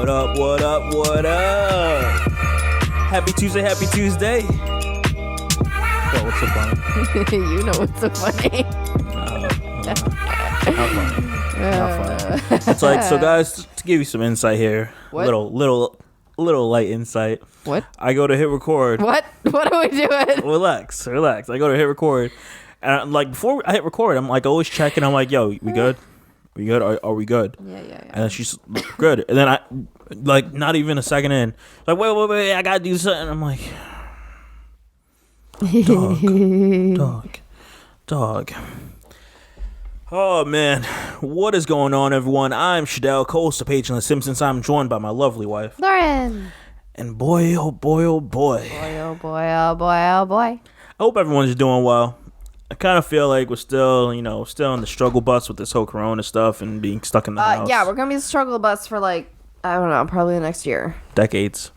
What up, what up, what up? Happy Tuesday, happy Tuesday. Oh, what's so funny? You know what's so funny. Not funny. It's like, so guys, to give you some insight here. What? Little light insight. What? I go to hit record. What are we doing? Relax. I go to hit record. And I'm like, before I hit record, I'm like always checking. I'm like, yo, we good? We good? Are we good? Yeah. And then she's good. And then I, like, not even a second in, like, wait, I gotta do something. I'm like, dog. Oh man, what is going on, everyone? I'm Shadell, co-host of PagingTheSimpsons. I'm joined by my lovely wife, Lauren. And boy, oh boy. Boy. I hope everyone's doing well. I kind of feel like we're still in the struggle bus with this whole Corona stuff and being stuck in the house. Yeah, we're gonna be the struggle bus for like, I don't know, probably the next year. Decades.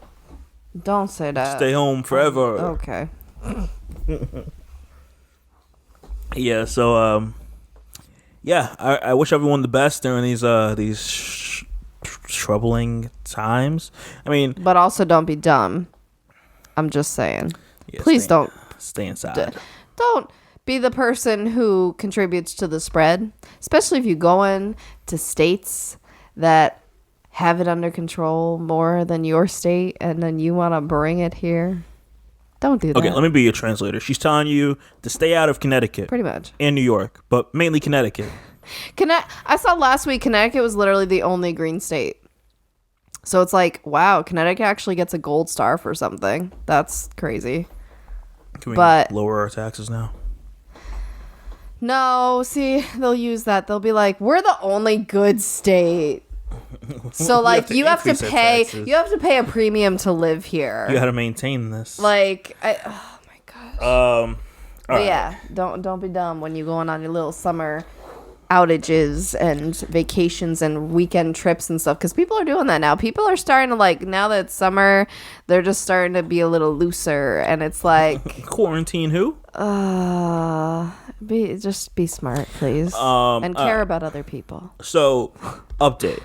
Don't say that. Stay home forever. Okay. Yeah. So I wish everyone the best during these troubling times. I mean, but also don't be dumb. I'm just saying. Yeah, Please don't stay inside. Don't be the person who contributes to the spread, especially if you go in to states that have it under control more than your state, and then you want to bring it here. Don't do that. Okay, let me be your translator. She's telling you to stay out of Connecticut. Pretty much. And New York, but mainly Connecticut. I saw last week Connecticut was literally the only green state. So it's like, wow, Connecticut actually gets a gold star for something. That's crazy. Can we lower our taxes now? No, see, they'll use that. They'll be like, we're the only good state. So like you have to pay a premium to live here. You got to maintain this. Like, oh my gosh. Right. Yeah, don't be dumb when you're going on your little summer outages and vacations and weekend trips and stuff, because people are doing that now. People are starting to, like, now that it's summer, they're just starting to be a little looser, and it's like quarantine who? Just be smart, please, and care about other people. So, update.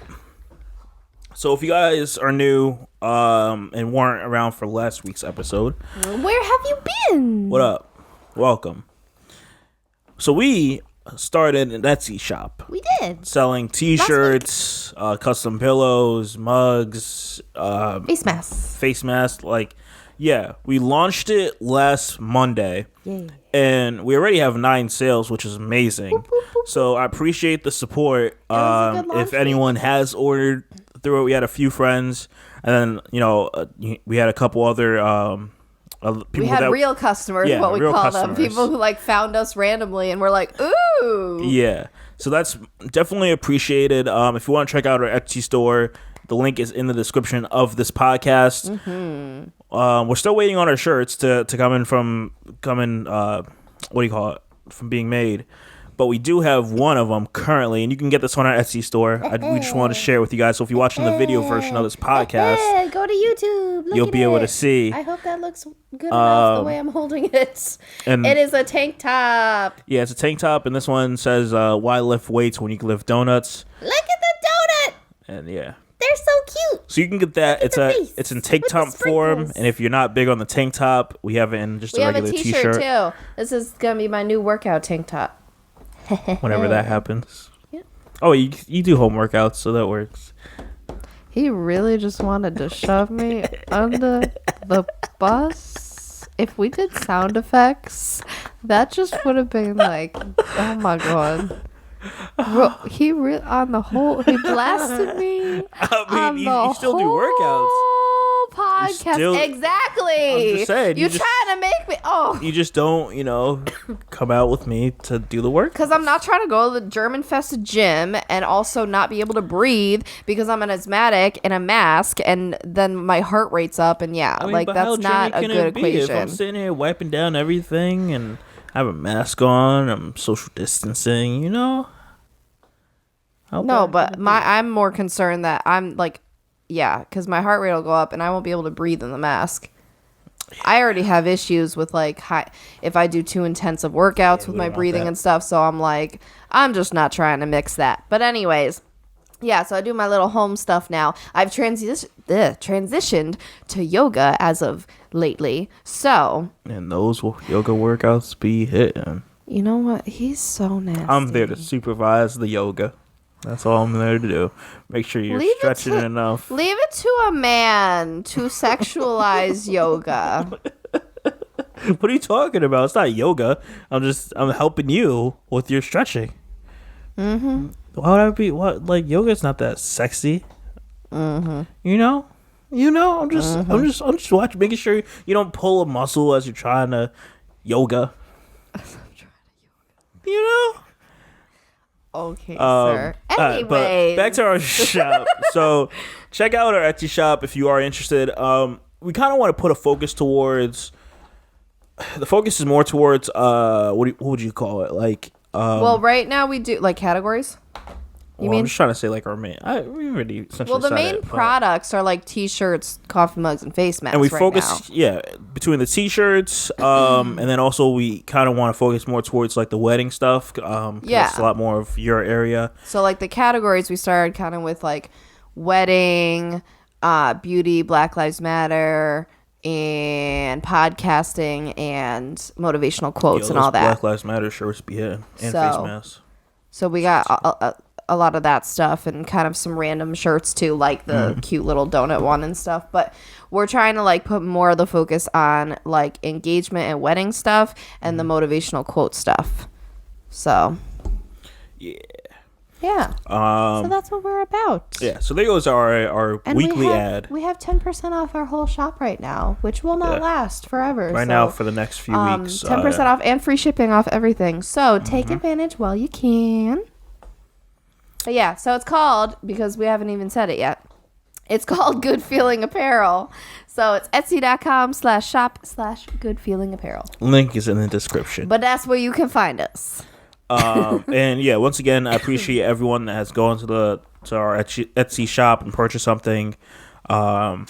So if you guys are new and weren't around for last week's episode, where have you been? What up? Welcome. So we started an Etsy shop. We did. Selling t-shirts, custom pillows, mugs, face masks. Like, yeah, we launched it last Monday. Yay. And we already have 9 sales, which is amazing. Boop, boop, boop. So I appreciate the support. If anyone has ordered through it, we had a few friends, and then we had a couple other people. We had real customers, what we call them, people who like found us randomly and were like, "Ooh." Yeah, so that's definitely appreciated. If you want to check out our Etsy store, the link is in the description of this podcast. Mm-hmm. We're still waiting on our shirts to come in from being made. But we do have one of them currently, and you can get this on our Etsy store. We just want to share with you guys. So if you're watching the video version of this podcast, go to YouTube. You'll be able to see. I hope that looks good enough the way I'm holding it. And it is a tank top. Yeah, it's a tank top, and this one says, "Why lift weights when you can lift donuts?" Look at the donut. And yeah. They're so cute. So you can get that. It's in tank top form, and if you're not big on the tank top, we have it in just a regular t-shirt. We have a t-shirt too. This is gonna be my new workout tank top. Whenever that happens. Yeah. Oh, you do home workouts, so that works. He really just wanted to shove me under the bus. If we did sound effects, that just would have been like, oh my god. He blasted me. I mean, you still do workouts. Podcast. Exactly. I'm just saying, You're trying to make me. Oh. You just don't, come out with me to do the work. Because I'm not trying to go to the German-fested gym and also not be able to breathe because I'm an asthmatic in a mask, and then my heart rate's up, and that's not a good equation. If I'm sitting here wiping down everything and I have a mask on, I'm social distancing, No, but I'm more concerned that I'm like, because my heart rate will go up and I won't be able to breathe in the mask. I already have issues with like if I do too intensive workouts with my breathing and stuff. So I'm like, I'm just not trying to mix that. But anyways, Yeah, so I do my little home stuff now. I've transitioned to yoga as of lately. So. And those yoga workouts be hitting. You know what? He's so nasty. I'm there to supervise the yoga. That's all I'm there to do. Make sure you're stretching enough. Leave it to a man to sexualize yoga. What are you talking about? It's not yoga. I'm helping you with your stretching. Mm-hmm. Why would I be yoga's not that sexy. Mm-hmm. You know? I'm just watching, making sure you don't pull a muscle as you're trying to yoga. You know? Okay, sir. Anyway, but back to our shop. So check out our Etsy shop if you are interested. We kind of want to put a focus towards. The focus is more towards what would you call it? Like well, right now we do like categories. You mean? I'm just trying to say like our main. We already essentially. Well, the main products are like T-shirts, coffee mugs, and face masks. And we right focus, now. between the T-shirts, and then also we kind of want to focus more towards like the wedding stuff. It's a lot more of your area. So like the categories, we started kind of with like wedding, beauty, Black Lives Matter, and podcasting and motivational quotes and all that. Black Lives Matter shirts be hitting and face masks. So we got a lot of that stuff and kind of some random shirts too, like the cute little donut one and stuff. But we're trying to like put more of the focus on like engagement and wedding stuff and the motivational quote stuff. So yeah. So that's what we're about. Yeah. So there goes our weekly ad. We have 10% off our whole shop right now, which will not last forever. Right now for the next few weeks. 10% off and free shipping off everything. So take advantage while you can. But yeah, so it's called, because we haven't even said it yet, it's called Good Feeling Apparel. So it's etsy.com/shop/Good Feeling Apparel. Link is in the description. But that's where you can find us. And yeah, once again, I appreciate everyone that has gone to our Etsy shop and purchased something. Or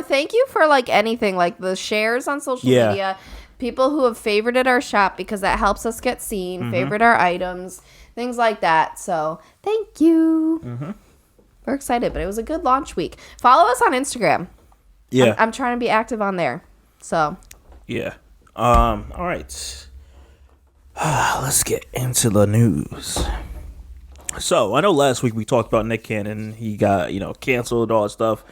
thank you for like anything, like the shares on social media, people who have favorited our shop because that helps us get seen, favorite our items, things like that. So thank you. We're excited, but it was a good launch week. Follow us on Instagram. Yeah, I'm trying to be active on there. So yeah. All right. Let's get into the news. So I know last week we talked about Nick Cannon. He got canceled, all that stuff.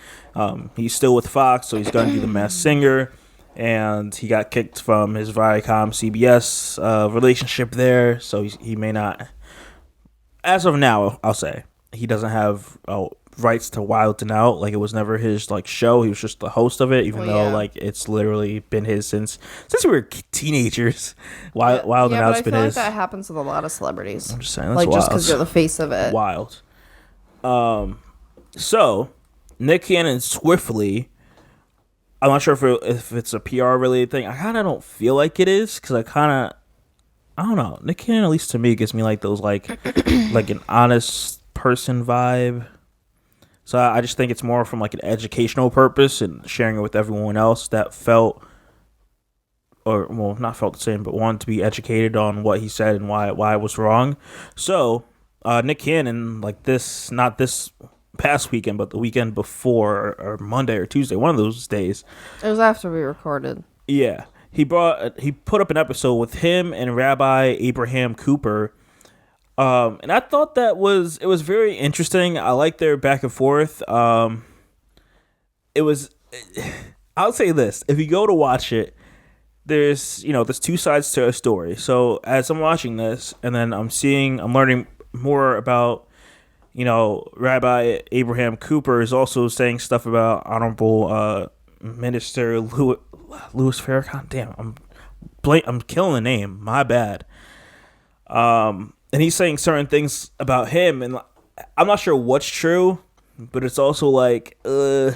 He's still with Fox, so he's gonna be the Masked Singer, and he got kicked from his Viacom CBS relationship there. So he may not, as of now, I'll say he doesn't have rights to Wild 'N Out. Like, it was never his show. He was just the host of it, even though it's literally been his since we were teenagers. Wild 'N Out's been his. Like that happens with a lot of celebrities. I'm just saying, that's wild. Just because you're the face of it. Wild. So Nick Cannon swiftly. I'm not sure if it's a PR related thing. I kind of don't feel like it is, because I don't know. Nick Cannon, at least to me, gives me like those like an honest person vibe. So I just think it's more from like an educational purpose and sharing it with everyone else that felt, or well, not felt the same, but wanted to be educated on what he said and why it was wrong. So Nick Cannon, like not this past weekend, but the weekend before, or Monday or Tuesday, one of those days. It was after we recorded. Yeah, he put up an episode with him and Rabbi Abraham Cooper. And I thought it was very interesting. I like their back and forth. I'll say this: if you go to watch it, there's two sides to a story. So as I'm watching this, and then I'm learning more about, Rabbi Abraham Cooper is also saying stuff about Honorable Minister Louis Farrakhan. Damn, I'm killing the name. My bad. And he's saying certain things about him, and I'm not sure what's true, but it's also like, is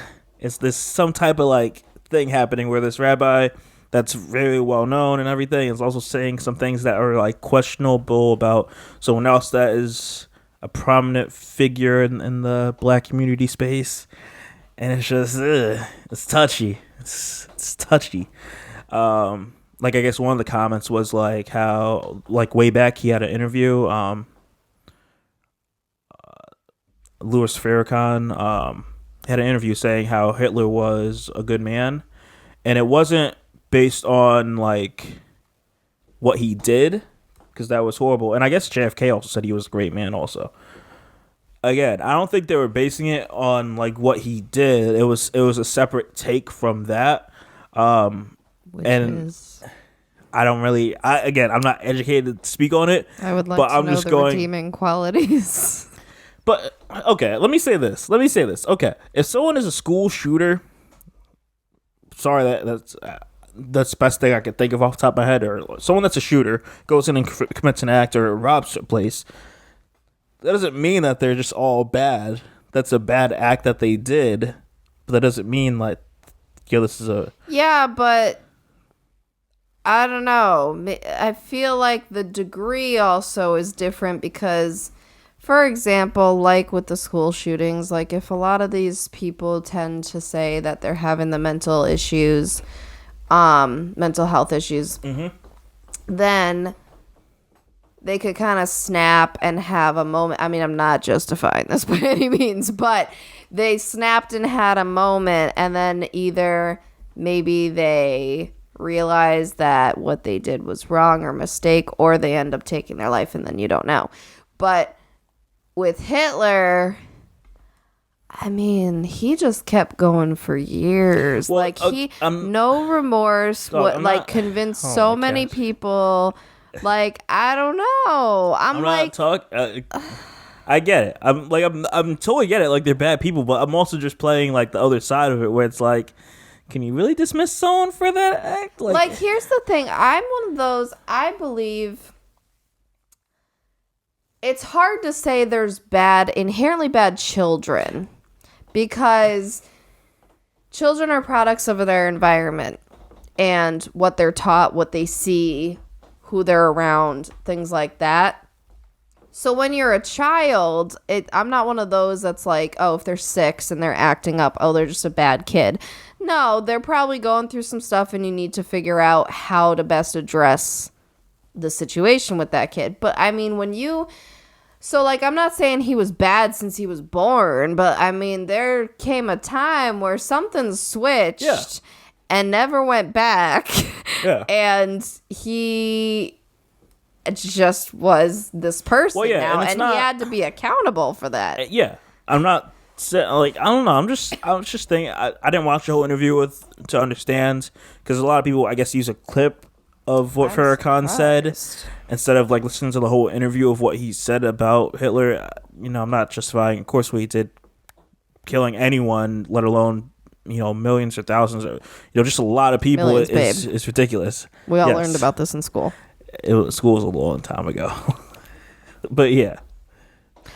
this some type of thing happening where this rabbi that's very well known and everything is also saying some things that are questionable about someone else that is a prominent figure in the black community space, and it's just it's touchy. It's touchy. I guess one of the comments was how way back he had an interview. Louis Farrakhan had an interview saying how Hitler was a good man, and it wasn't based on like what he did, because that was horrible. And I guess JFK also said he was a great man also. Again, I don't think they were basing it on like what he did. It was a separate take from that. Which is, I don't really. I'm not educated to speak on it. I would like but to I'm know just the going, redeeming qualities. But okay, let me say this. Okay, if someone is a school shooter, sorry, that's the best thing I could think of off the top of my head. Or someone that's a shooter goes in and commits an act or robs a place. That doesn't mean that they're just all bad. That's a bad act that they did, but that doesn't mean like, this is a but I don't know. I feel like the degree also is different because, for example, like with the school shootings, like if a lot of these people tend to say that they're having the mental health issues, then they could kind of snap and have a moment. I mean, I'm not justifying this by any means, but they snapped and had a moment, and then either maybe they realize that what they did was wrong or mistake, or they end up taking their life, and then you don't know. But with Hitler, I mean, he just kept going for years. Well, no remorse. Convinced so many people. Like, I don't know. I'm like, I get it. I'm totally get it. Like, they're bad people, but I'm also just playing like the other side of it, where it's like, can you really dismiss someone for that act? Like, here's the thing. I'm one of those. I believe it's hard to say there's inherently bad children, because children are products of their environment and what they're taught, what they see, who they're around, things like that. So when you're a child, I'm not one of those that's like, oh, if they're 6 and they're acting up, oh, they're just a bad kid. No, they're probably going through some stuff, and you need to figure out how to best address the situation with that kid. But I mean, I'm not saying he was bad since he was born, but I mean, there came a time where something switched and never went back. Yeah. And he just was this person now, and he had to be accountable for that. Yeah. I'm not like, I don't know. I was just thinking, I didn't watch the whole interview to understand, because a lot of people, I guess, use a clip of what Farrakhan said instead of like listening to the whole interview of what he said about Hitler. I'm not justifying, of course, what he did, killing anyone, let alone millions or thousands, or just a lot of people. Is ridiculous. We all learned about this in school. School was a long time ago. But yeah,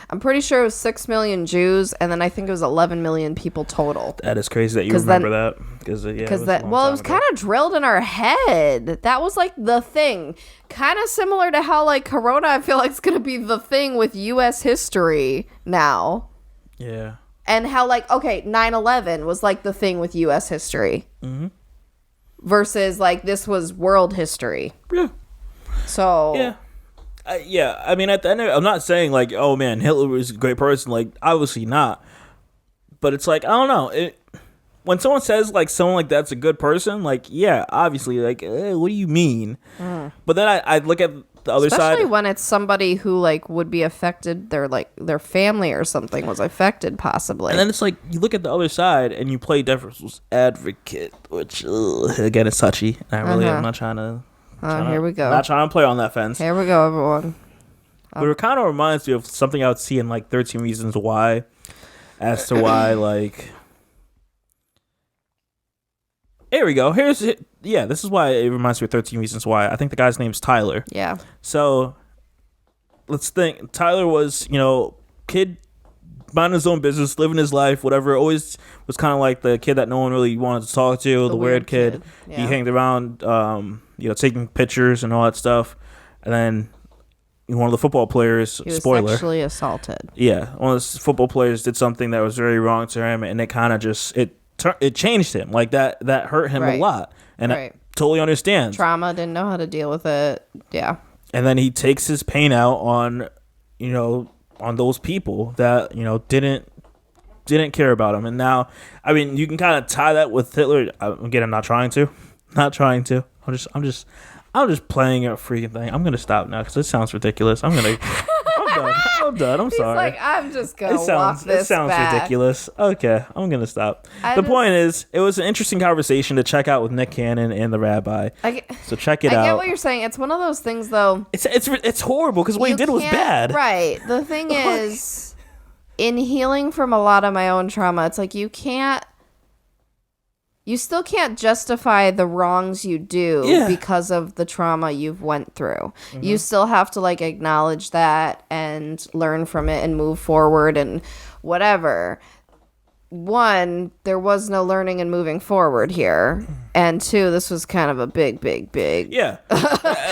I'm pretty sure it was 6 million Jews, and then I think it was 11 million people total. That is crazy that you remember that, because it was kind of drilled in our head. That was like the thing, kind of similar to how like Corona, I feel like, it's gonna be the thing with U.S. history now. Yeah. And how, like, okay, 9/11 was, like, the thing with U.S. history. Mm-hmm. Versus, like, this was world history. Yeah. So. Yeah. I mean, at the end of it, I'm not saying, like, oh, man, Hitler was a great person. Like, obviously not. But it's like, I don't know. When someone says, like, someone like that's a good person, like, yeah, obviously, like, what do you mean? But then I look at the other side. Especially when it's somebody who, like, would be affected, their family or something was affected, possibly. And then it's like, you look at the other side and you play devil's advocate, which, again, is touchy. I'm not trying to... here we go. Not trying to play on that fence. Here we go, everyone. But it kind of reminds me of something I would see in, like, 13 Reasons Why, as to why, like... Here we go. This is why it reminds me of 13 Reasons Why. I think the guy's name's Tyler. Yeah. So, let's think. Tyler was, kid, minding his own business, living his life, whatever. Always was kind of like the kid that no one really wanted to talk to, the weird kid. Yeah. He hanged around, taking pictures and all that stuff. And then one of the football players, he was spoiler. sexually assaulted. Yeah. One of the football players did something that was very wrong to him, and it kind of just... It changed him. Like, that hurt him a lot. And I totally understand. Trauma, didn't know how to deal with it. Yeah. And then he takes his pain out on, on those people that didn't care about him. And now, I mean, you can kind of tie that with Hitler. Again, I'm not trying to. I'm just playing a freaking thing. I'm gonna stop now because it sounds ridiculous. I'm done. I'm He's sorry. like, I'm just gonna walk this It sounds back. ridiculous. Okay, I'm gonna stop. The point is, it was an interesting conversation to check out with Nick Cannon and the rabbi. So check it out. I get what you're saying. It's one of those things, though. It's horrible because what he did was bad. Right. The thing is, in healing from a lot of my own trauma, it's like you still can't justify the wrongs you do because of the trauma you've went through. Mm-hmm. You still have to like acknowledge that and learn from it and move forward and whatever. One, there was no learning and moving forward here. And two, this was kind of a big. Yeah.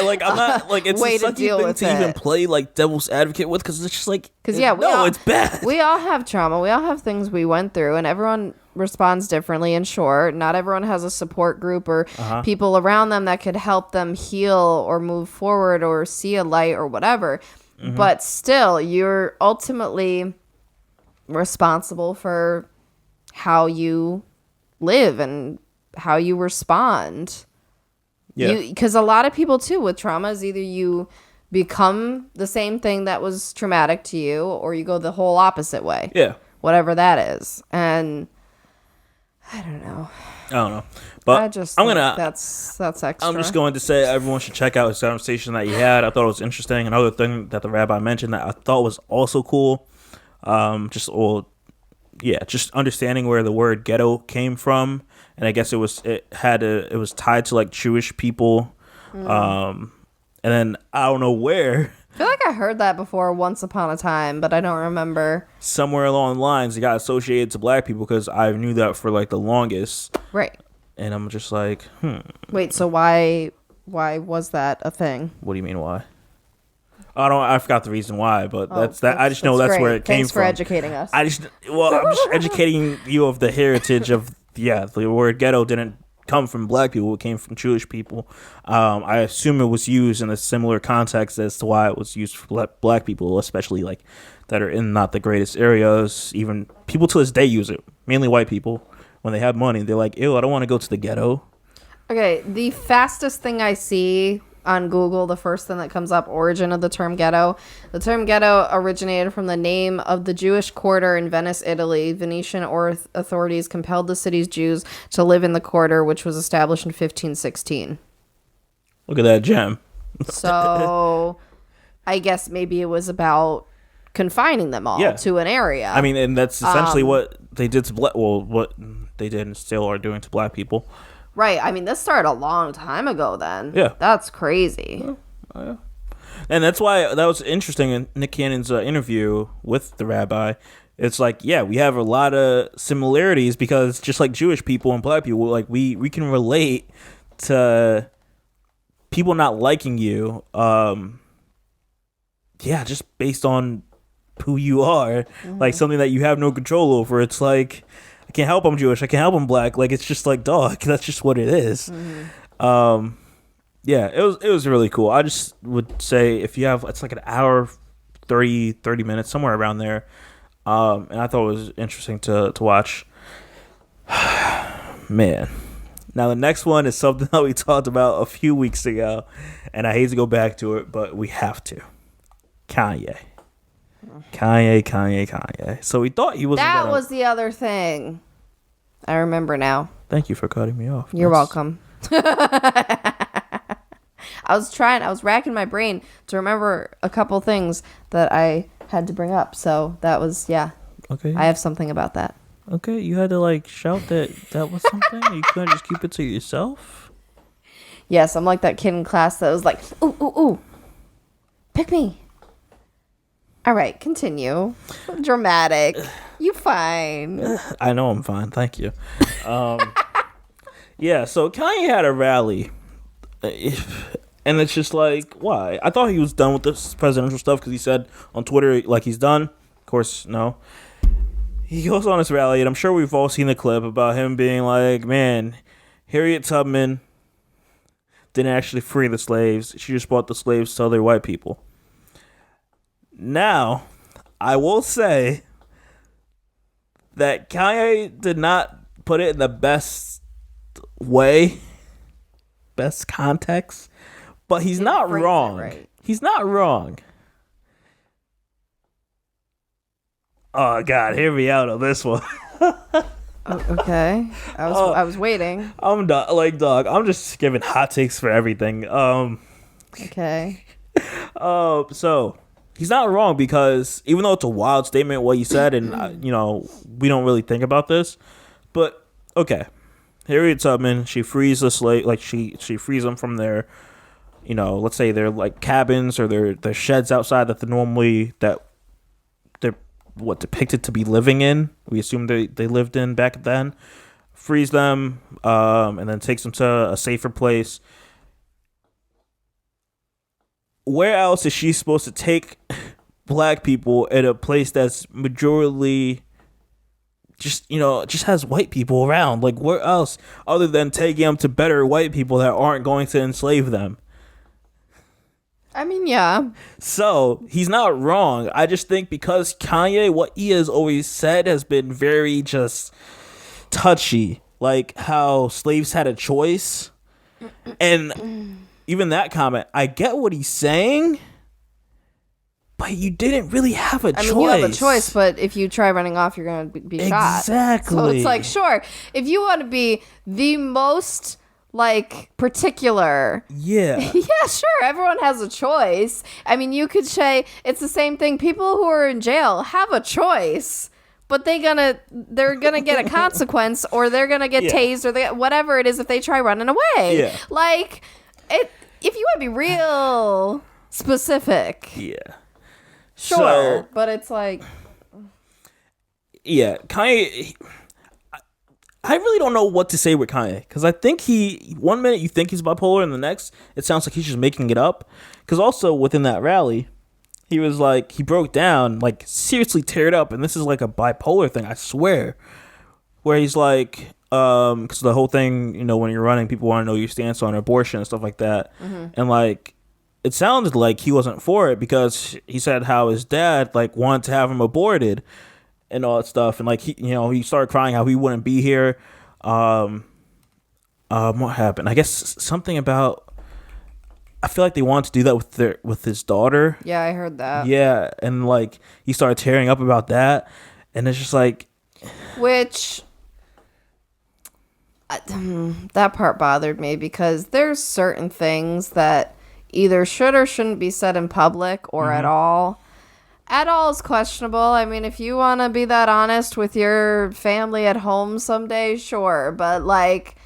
Like, I'm not, like, it's way a sucky thing to even play, like, devil's advocate with because it's just like, it's bad. We all have trauma. We all have things we went through, and everyone responds differently. And sure, not everyone has a support group or people around them that could help them heal or move forward or see a light or whatever. Mm-hmm. But still, you're ultimately responsible for how you live and how you respond. Yeah. Because a lot of people too with trauma is either you become the same thing that was traumatic to you or you go the whole opposite way. Yeah. Whatever that is. And I don't know. But that's extra. I'm just going to say everyone should check out his conversation that he had. I thought it was interesting. Another thing that the rabbi mentioned that I thought was also cool. Just understanding where the word ghetto came from, and I guess it was tied to like Jewish people, and then I don't know where. I feel like I heard that before once upon a time, but I don't remember. Somewhere along the lines, it got associated to black people because I knew that for like the longest. Right. And I'm just like, Wait, so why was that a thing? What do you mean why? I forgot the reason why, but I just know that's where it came from. Thanks for educating us. I'm just educating you of the heritage of the word ghetto didn't come from black people; it came from Jewish people. I assume it was used in a similar context as to why it was used for black people, especially like that are in not the greatest areas. Even people to this day use it, mainly white people. When they have money, they're like, "Ew, I don't want to go to the ghetto." Okay, the fastest thing I see on Google, the first thing that comes up, origin of the term ghetto. The term ghetto originated from the name of the Jewish quarter in Venice, Italy. Venetian authorities compelled the city's Jews to live in the quarter, which was established in 1516. Look at that gem. So I guess maybe it was about confining them all to an area. I mean, and that's essentially what they did to what they did and still are doing to black people. Right. I mean, this started a long time ago then. Yeah. That's crazy. Yeah. And that's why that was interesting in Nick Cannon's interview with the rabbi. It's like, we have a lot of similarities because just like Jewish people and black people, like we can relate to people not liking you. Just based on who you are, like something that you have no control over. It's like, I can't help I'm Jewish. I can't help I'm black. Like, it's just like, dog, that's just what it is. Mm-hmm. It was really cool. I just would say if you have, it's like an hour, 30 minutes, somewhere around there. And I thought it was interesting to watch. Man. Now, the next one is something that we talked about a few weeks ago, and I hate to go back to it, but we have to. Kanye. So we thought he was. That was the other thing. I remember now. Thank you for cutting me off. You're welcome. I was racking my brain to remember a couple things that I had to bring up. So that was, Okay. I have something about that. Okay, you had to like shout that was something? You couldn't just keep it to yourself? Yes, I'm like that kid in class that was like, ooh, pick me. All right, continue. Dramatic. You fine. I know I'm fine. Thank you. So Kanye had a rally. And it's just like, why? I thought he was done with this presidential stuff because he said on Twitter, like, he's done. Of course, no. He goes on this rally, and I'm sure we've all seen the clip about him being like, man, Harriet Tubman didn't actually free the slaves. She just brought the slaves to other white people. Now, I will say that Kanye did not put it in the best way, best context, but he's not wrong. Right. He's not wrong. Oh God, hear me out on this one. Okay, I was waiting. I'm dog. I'm just giving hot takes for everything. Okay. So he's not wrong because even though it's a wild statement what he said, and we don't really think about this, but okay, Harriet Tubman, she frees the slave, like she frees them from their, let's say their like cabins or their sheds outside that they're depicted to be living in. We assume they lived in back then. Frees them, and then takes them to a safer place. Where else is she supposed to take black people in a place that's majorly just has white people around? Like, where else other than taking them to better white people that aren't going to enslave them? I mean, yeah. So he's not wrong. I just think because Kanye, what he has always said has been very just touchy, like how slaves had a choice, and even that comment, I get what he's saying, but you didn't really have a choice. I mean, you have a choice, but if you try running off, you're going to be shot. Exactly. So it's like, sure, if you want to be the most particular, yeah, sure, everyone has a choice. I mean, you could say it's the same thing. People who are in jail have a choice, but they're gonna get a consequence, or they're gonna get tased, or whatever it is if they try running away. Yeah. If you want to be real specific, yeah, sure, so, but it's like, yeah, Kanye. I really don't know what to say with Kanye, because I think one minute you think he's bipolar, and the next it sounds like he's just making it up. Because also within that rally, he was like, he broke down, like seriously teared up, and this is like a bipolar thing, I swear, where he's like, because the whole thing, when you're running, people want to know your stance on abortion and stuff like that, and like it sounded like he wasn't for it because he said how his dad like wanted to have him aborted and all that stuff, and like he started crying how he wouldn't be here. What happened? I guess something about, I feel like they wanted to do that with his daughter. Yeah, I heard that. Yeah, and like he started tearing up about that, and it's just like, which that part bothered me because there's certain things that either should or shouldn't be said in public or at all. At all is questionable. I mean, if you want to be that honest with your family at home someday, sure. But like,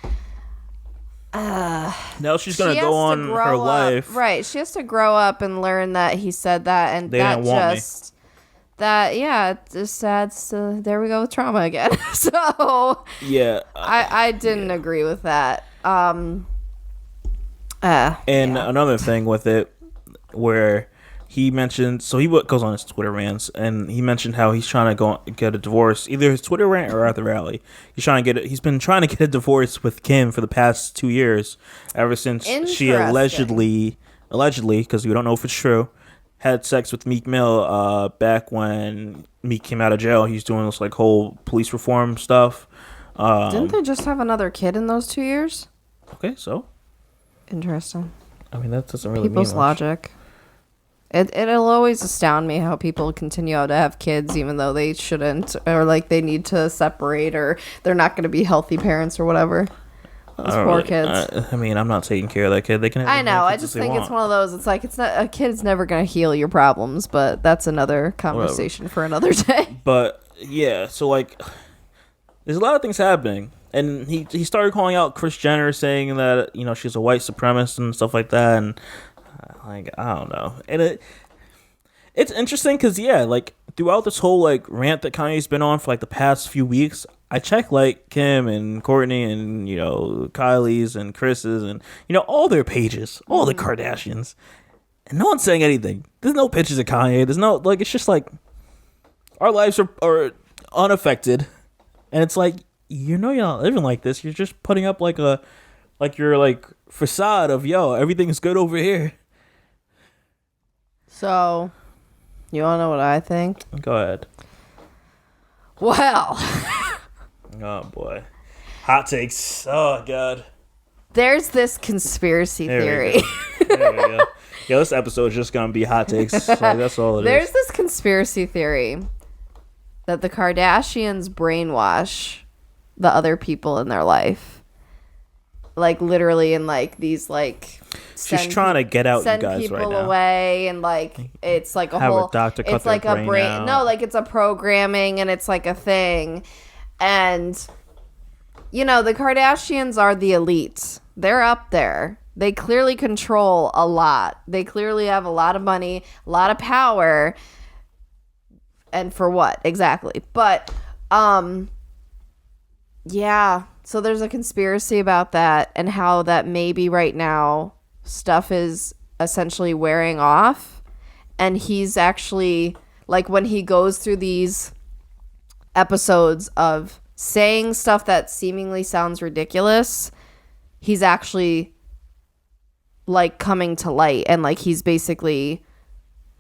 now she's gonna go on her life. Right. She has to grow up and learn that he said that, and they that didn't want just me. That it just adds to, there we go with trauma again. So yeah, I didn't agree with that. Another thing with it, where he mentioned, so he goes on his Twitter rants, and he mentioned how he's trying to get a divorce, either his Twitter rant or at the rally. He's been trying to get a divorce with Kim for the past 2 years, ever since she allegedly, because we don't know if it's true, had sex with Meek Mill back when Meek came out of jail. He's doing this like whole police reform stuff. Didn't they just have another kid in those 2 years? Okay, so interesting. I mean, that doesn't really people's mean much. Logic. It'll always astound me how people continue to have kids even though they shouldn't, or like they need to separate, or they're not going to be healthy parents or whatever. Those poor kids. I mean, I'm not taking care of that kid. They can have I know. I just think it's one of those. It's like, it's not, a kid's never going to heal your problems, but that's another conversation for another day. But yeah, so like, there's a lot of things happening, and he started calling out Kris Jenner, saying that she's a white supremacist and stuff like that, and like, I don't know. And it's interesting because, yeah, like throughout this whole like rant that Kanye's been on for like the past few weeks, I check like Kim and Courtney and Kylie's and Chris's and all their pages, all the Kardashians, and no one's saying anything. There's no pictures of Kanye. There's no, like, it's just like our lives are unaffected, and it's like, you're not living like this. You're just putting up like your like facade of everything's good over here. So You want to know what I think? Go ahead. Well. Oh, boy. Hot takes. Oh, God. There's this conspiracy theory. There we go. Yeah, this episode is just going to be hot takes. Like, that's all it There's is. this conspiracy theory that the Kardashians brainwash the other people in their life. Like, literally in, like, these, like... She's trying to get out you guys right now. Send people away, and, like, it's like a Have whole... a doctor cut it's their like a brain out. No, like, it's a programming, and it's like a thing. And, you know, the Kardashians are the elite. They're up there. They clearly control a lot. They clearly have a lot of money, a lot of power. And for what? Exactly. But, yeah. So there's a conspiracy about that and how that maybe right now stuff is essentially wearing off. And he's actually, like, when he goes through these episodes of saying stuff that seemingly sounds ridiculous, he's actually, like, coming to light. And, like, he's basically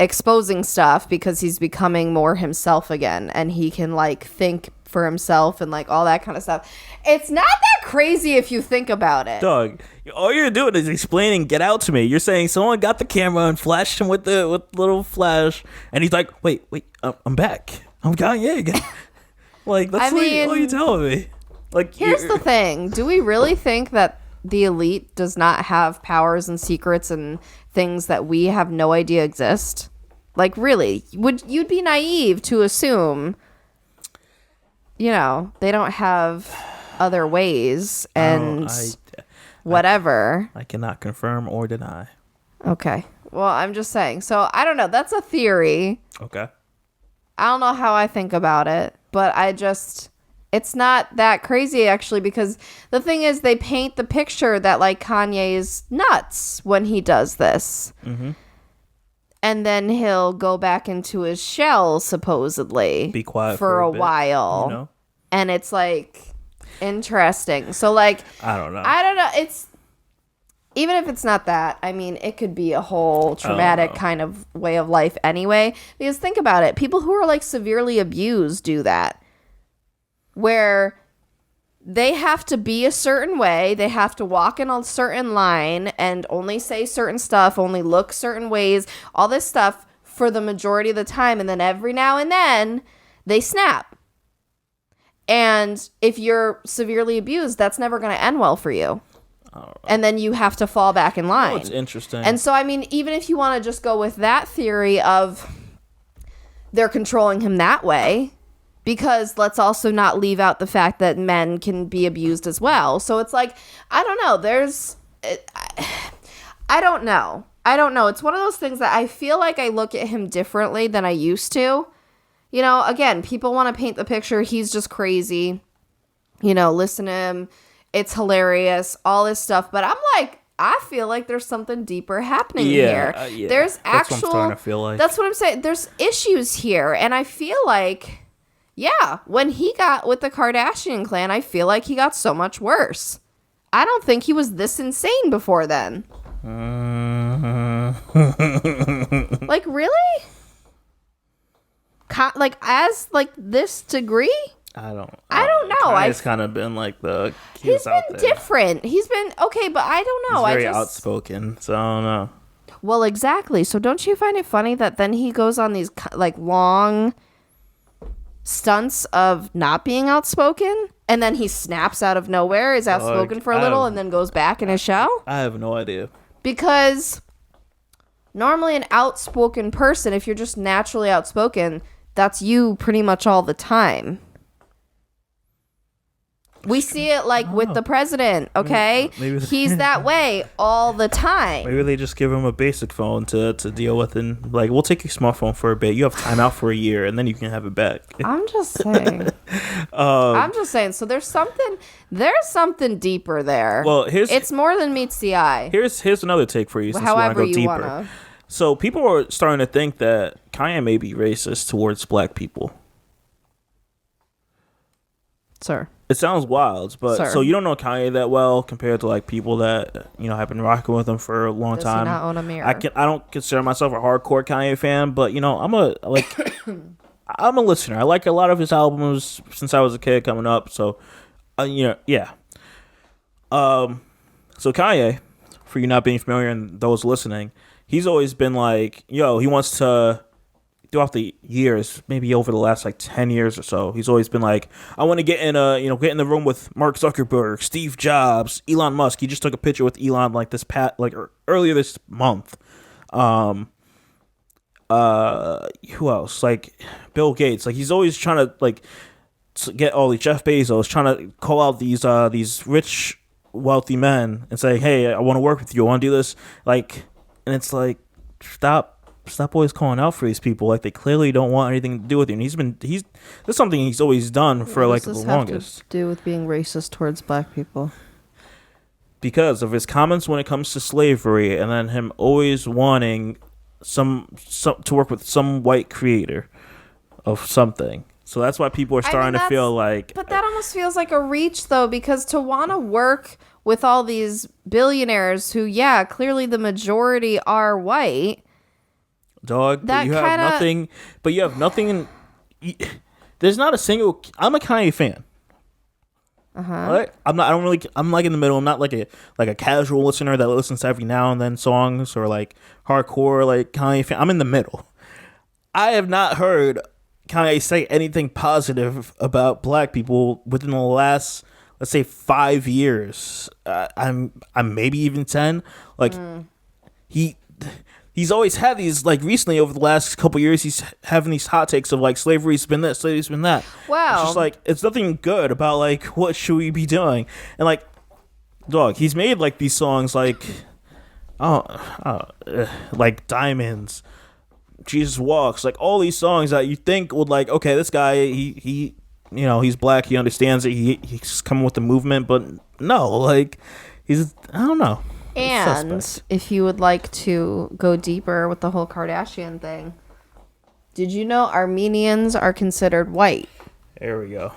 exposing stuff because he's becoming more himself again. And he can, like, think for himself and, like, all that kind of stuff. It's not that crazy if you think about it. Dog, all you're doing is explaining Get Out to me. You're saying someone got the camera and flashed him with the little flash, and he's like, wait, I'm back. I'm Kanye again. Like, that's all you're telling me. Like, here's the thing. Do we really think that the elite does not have powers and secrets and things that we have no idea exist? Like, really? You'd be naive to assume, you know, they don't have other ways and whatever. I cannot confirm or deny. Okay. Well, I'm just saying. So, I don't know. That's a theory. Okay. I don't know how I think about it, but it's not that crazy, actually, because the thing is, they paint the picture that, like, Kanye is nuts when he does this. Mm-hmm. And then he'll go back into his shell, supposedly. Be quiet for a bit, while. You know? And it's, like, interesting. So, like... I don't know. It's... Even if it's not that, I mean, it could be a whole traumatic kind of way of life anyway. Because think about it. People who are, like, severely abused do that. Where they have to be a certain way. They have to walk in a certain line and only say certain stuff, only look certain ways, all this stuff for the majority of the time. And then every now and then, they snap. And if you're severely abused, that's never going to end well for you. And then you have to fall back in line. Oh, it's interesting. And so, I mean, even if you want to just go with that theory of they're controlling him that way, because let's also not leave out the fact that men can be abused as well. So it's like, I don't know. I don't know. It's one of those things that I feel like I look at him differently than I used to. You know, again, people want to paint the picture. He's just crazy. You know, listen to him. It's hilarious, all this stuff. But I'm like, I feel like there's something deeper happening here. Yeah. There's that's what I'm starting to feel like. That's what I'm saying. There's issues here. And I feel like, yeah, when he got with the Kardashian clan, I feel like he got so much worse. I don't think he was this insane before then. Like, really? Like, as, like, this degree? I don't know. Kanye's kind of been like he's been different. He's been okay, but I don't know. He's very outspoken, so I don't know. Well, exactly. So don't you find it funny that then he goes on these like long stunts of not being outspoken, and then he snaps out of nowhere, is outspoken for a little, and then goes back in his shell? I have no idea. Because normally an outspoken person, if you're just naturally outspoken, that's you pretty much all the time. We see it like with the president, okay? Maybe he's that way all the time. Maybe they just give him a basic phone to deal with, and like, we'll take your smartphone for a bit. You have timeout for a year, and then you can have it back. I'm just saying. So there's something deeper there. Well, it's more than meets the eye. Here's another take for you. Since However you want to go deeper. So people are starting to think that Kanye may be racist towards black people. Sir. It sounds wild, but Sir. so you don't know Kanye that well compared to like people that have been rocking with him for a long Does time. he not own a mirror? I don't consider myself a hardcore Kanye fan, but I'm I'm a listener. I like a lot of his albums since I was a kid coming up. So, yeah. So Kanye, for you not being familiar and those listening, he's always been like, he wants to, throughout the years, maybe over the last like 10 years or so, he's always been like, I want to get in the room with Mark Zuckerberg, Steve Jobs, Elon Musk. He just took a picture with Elon like earlier this month. Who else? Like Bill Gates. Like he's always trying to like get all these Jeff Bezos, trying to call out these rich, wealthy men and say, hey, I want to work with you. I want to do this. Like, and it's like, stop always calling out for these people. Like they clearly don't want anything to do with you. And that's something he's always done for like the longest. What does this have to do with being racist towards black people? Because of his comments when it comes to slavery, and then him always wanting some to work with some white creator of something. So that's why people are starting to feel like... But that almost feels like a reach, though, because to want to work with all these billionaires who, clearly the majority are white... Dog, but you have nothing... But you have nothing... There's not a single... I'm a Kanye fan. Right? I'm like in the middle. I'm not like a casual listener that listens to every now and then songs or like hardcore like Kanye fan. I'm in the middle. I have not heard Kanye say anything positive about black people within the last, let's say, 5 years. I'm maybe even 10. Like he's always had these, like recently over the last couple years, he's having these hot takes of like slavery's been this, slavery's been that. Wow. It's just like, it's nothing good about like, what should we be doing? And like, dog, he's made like these songs like, like Diamonds, Jesus Walks, like all these songs that you think would like, okay, this guy, he he's black, he understands it, he's coming with the movement, but no, like, I don't know. And if you would like to go deeper with the whole Kardashian thing, did you know Armenians are considered white? There we go.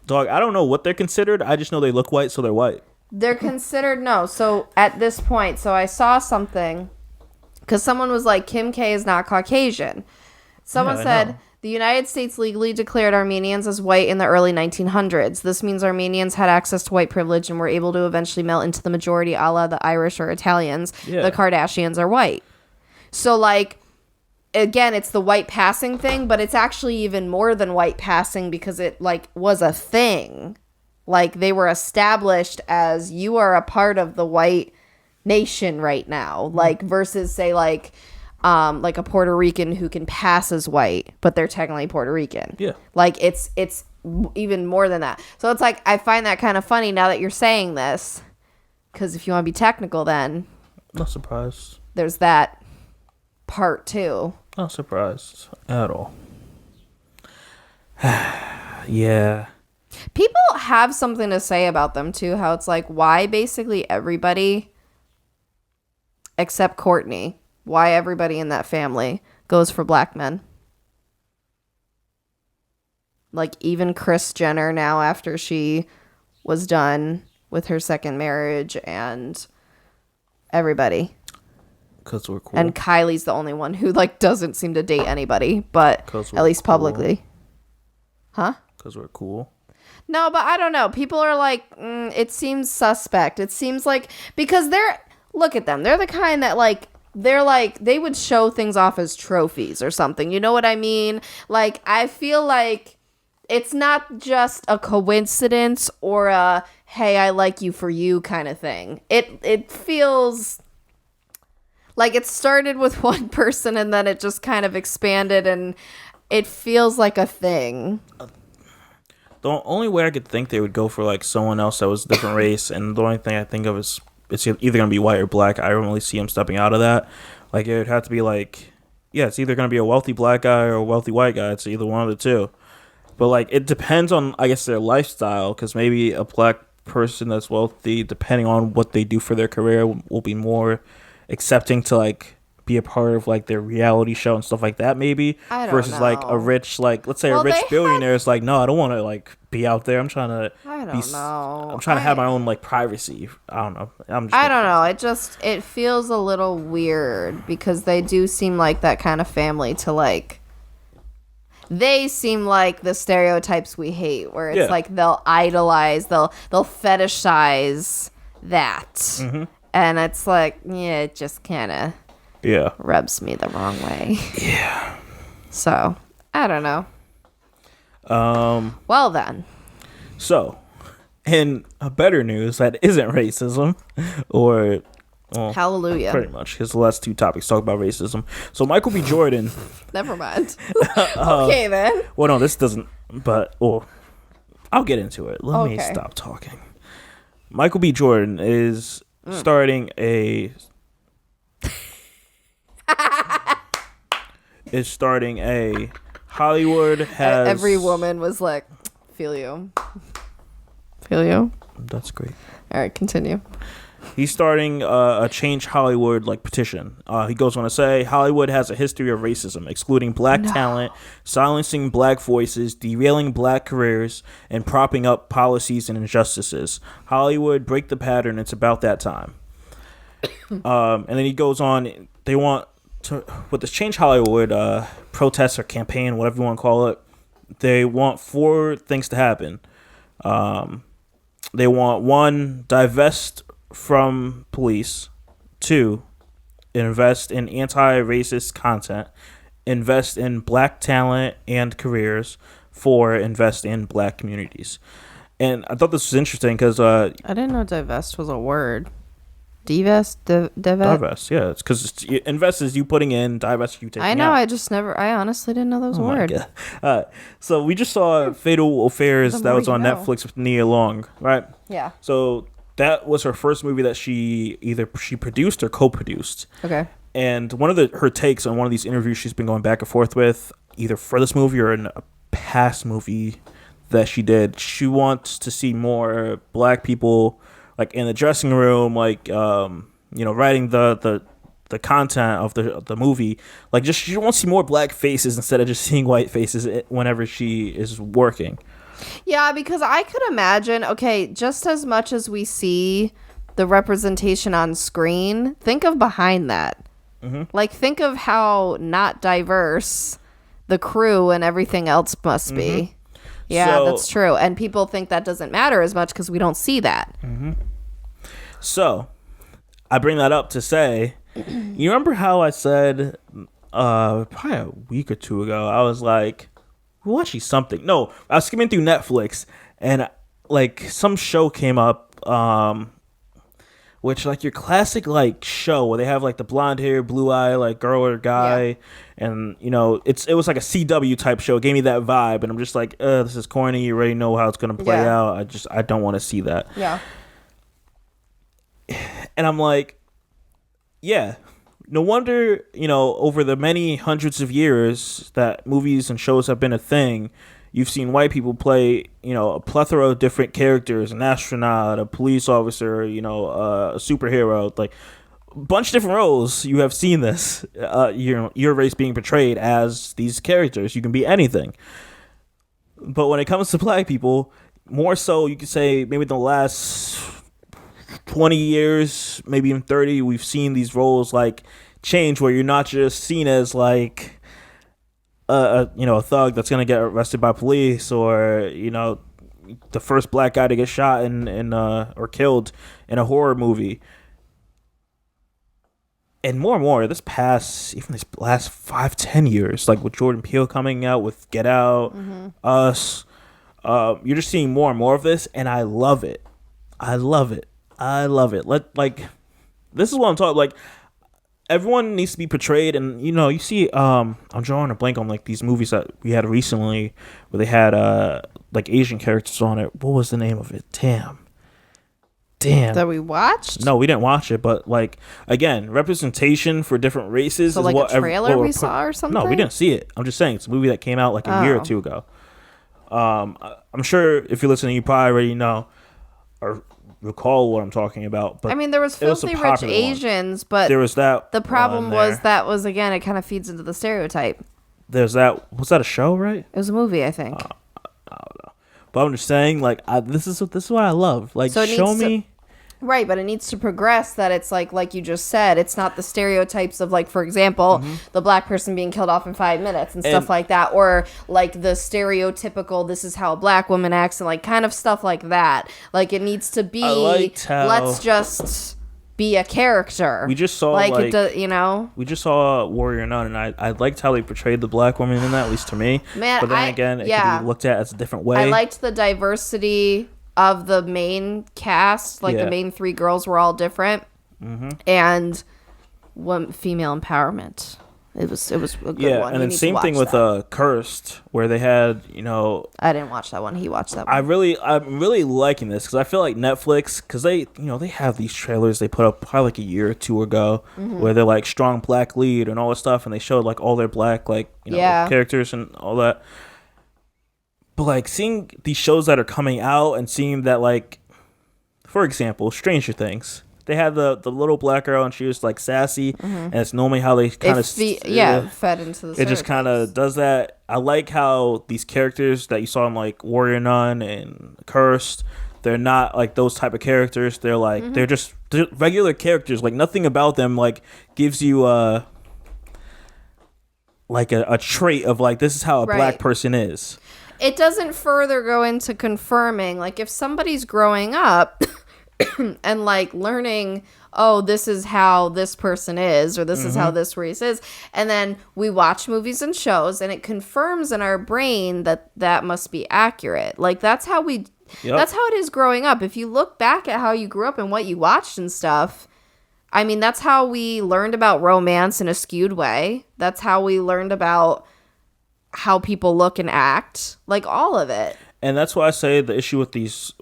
Dog, I don't know what they're considered. I just know they look white, so they're white. They're considered, no. So at this point, I saw something, because someone was like, Kim K is not Caucasian. Someone said... The United States legally declared Armenians as white in the early 1900s. This means Armenians had access to white privilege and were able to eventually melt into the majority, a la the Irish or Italians. Yeah. The Kardashians are white. So, like, again, it's the white passing thing, but it's actually even more than white passing because it, like, was a thing. Like, they were established as you are a part of the white nation right now. Like, versus, say, like a Puerto Rican who can pass as white, but they're technically Puerto Rican. Yeah. Like, it's even more than that. So it's like, I find that kind of funny now that you're saying this, because if you want to be technical, then... Not surprised. There's that part, too. Not surprised at all. Yeah. People have something to say about them, too, how it's like, why basically everybody, except Courtney... Why everybody in that family goes for black men. Like, even Kris Jenner now, after she was done with her second marriage, and everybody. Because we're cool. And Kylie's the only one who, like, doesn't seem to date anybody, but at least publicly. Huh? Because we're cool. No, but I don't know. People are like, it seems suspect. It seems like, because look at them. They're the kind that, like, they're like, they would show things off as trophies or something. You know what I mean? Like, I feel like it's not just a coincidence or a, hey, I like you for you kind of thing. It feels like it started with one person and then it just kind of expanded, and it feels like a thing. The only way I could think they would go for like someone else that was a different race, and the only thing I think of is it's either going to be white or black. I don't really see him stepping out of that. Like, it would have to be like, it's either going to be a wealthy black guy or a wealthy white guy. It's either one of the two. But, like, it depends on, I guess, their lifestyle, because maybe a black person that's wealthy, depending on what they do for their career, will be more accepting to, like, be a part of like their reality show and stuff like that, maybe. I don't versus know. like a rich, like let's say a rich billionaire is like, no, I don't want to like be out there. I'm trying to. I don't know. I'm trying to have my own like privacy. I don't know. I don't know. It feels a little weird because they do seem like that kind of family to like. They seem like the stereotypes we hate, where it's like they'll idolize, they'll fetishize that, and it's like, yeah, it just kind of rubs me the wrong way. Yeah. So I don't know. Well then. So, in a better news that isn't racism, or hallelujah, pretty much, because the last two topics talk about racism. So Michael B. Jordan. Never mind. Okay then. Well, no, this doesn't. But I'll get into it. Let me stop talking. Michael B. Jordan is starting a. Hollywood has. Every woman was like, "Feel you." Feel you. That's great. All right, continue. He's starting a Change Hollywood like petition. He goes on to say Hollywood has a history of racism, excluding black talent, silencing black voices, derailing black careers, and propping up policies and injustices. Hollywood, break the pattern. It's about that time. And then he goes on. They want to, with this Change Hollywood protest or campaign, whatever you want to call it. They want 4 things to happen. They want 1, divest from police, 2, invest in anti-racist content, invest in black talent and careers, 4, invest in black communities. And I thought this was interesting because I didn't know divest was a word. Divest, divest, yeah, it's because invest is you putting in, divest you taking out. I know, I honestly didn't know that was a word. So we just saw Fatal Affairs that was on Netflix with Nia Long, right? Yeah. So that was her first movie that she produced or co-produced. Okay. And one of her takes on one of these interviews she's been going back and forth with, either for this movie or in a past movie that she did, she wants to see more black people like in the dressing room, like writing the content of the movie. Like just she wants to see more black faces instead of just seeing white faces whenever she is working. Yeah, because I could imagine, okay, just as much as we see the representation on screen, think of behind that. Mm-hmm. Like, think of how not diverse the crew and everything else must be. Mm-hmm. Yeah, that's true. And people think that doesn't matter as much because we don't see that. Mm-hmm. So, I bring that up to say, you remember how I said probably a week or 2 ago, I was like, watching something. No, I was skimming through Netflix and like some show came up, which like your classic like show where they have like the blonde hair, blue eye, like girl or guy, and it was like a CW type show. It gave me that vibe, and I'm just like, this is corny. You already know how it's gonna play out. I don't want to see that. Yeah. And I'm like, yeah. No wonder, over the many hundreds of years that movies and shows have been a thing, you've seen white people play, a plethora of different characters, an astronaut, a police officer, a superhero, like a bunch of different roles. You have seen this, your race being portrayed as these characters. You can be anything. But when it comes to black people, more so, you could say maybe the last 20 years, maybe even 30, we've seen these roles like change where you're not just seen as like a thug that's gonna get arrested by police or the first black guy to get shot in or killed in a horror movie. And more this last 5-10 years, like with Jordan Peele coming out with Get Out, Us, you're just seeing more and more of this, and I love it. This is what I'm talking. Like, everyone needs to be portrayed, and you see. I'm drawing a blank on like these movies that we had recently where they had like Asian characters on it. What was the name of it? Damn. That we watched? No, we didn't watch it, but like again, representation for different races. So is like what a trailer we saw or something? No, we didn't see it. I'm just saying it's a movie that came out like a year or 2 ago. I'm sure if you're listening, you probably already know. Or recall what I'm talking about. But I mean, there was Filthy Rich Asians, but there was that. The problem was again, it kind of feeds into the stereotype. There's that. Was that a show, right? It was a movie, I think. I don't know. But I'm just saying, like, this is what I love. Like, so show me. Right, but it needs to progress that it's like you just said, it's not the stereotypes of, like, for example, the black person being killed off in 5 minutes and stuff like that, or like the stereotypical this is how a black woman acts and like kind of stuff like that. Like, it needs to be let's just be a character. We just saw we just saw Warrior Nun, and I liked how they portrayed the black woman in that, at least to me. Man, but then again, it can be looked at as a different way. I liked the diversity of the main cast, like the main 3 girls were all different, and female empowerment. It was a good one. Yeah, and then same thing with Cursed, where they had I didn't watch that one. He watched that one. I'm really liking this because I feel like Netflix, because they they have these trailers they put up probably like a year or 2 ago, where they're like strong black lead and all this stuff, and they showed like all their black characters and all that. But, like, seeing these shows that are coming out and seeing that, like, for example, Stranger Things. They had the little black girl, and she was, like, sassy. And it's normally how they kind of... fed into the... It just kind of does that. I like how these characters that you saw in, like, Warrior Nun and Cursed, they're not, like, those type of characters. They're, like, they're regular characters. Like, nothing about them, like, gives you like, a trait of, like, this is how a black person is. It doesn't further go into confirming, like, if somebody's growing up and, like, learning, oh, this is how this person is, or this is how this race is, and then we watch movies and shows, and it confirms in our brain that must be accurate. Like, that's how that's how it is growing up. If you look back at how you grew up and what you watched and stuff, I mean, that's how we learned about romance in a skewed way. That's how we learned about how people look and act, like all of it. And that's why I say the issue with these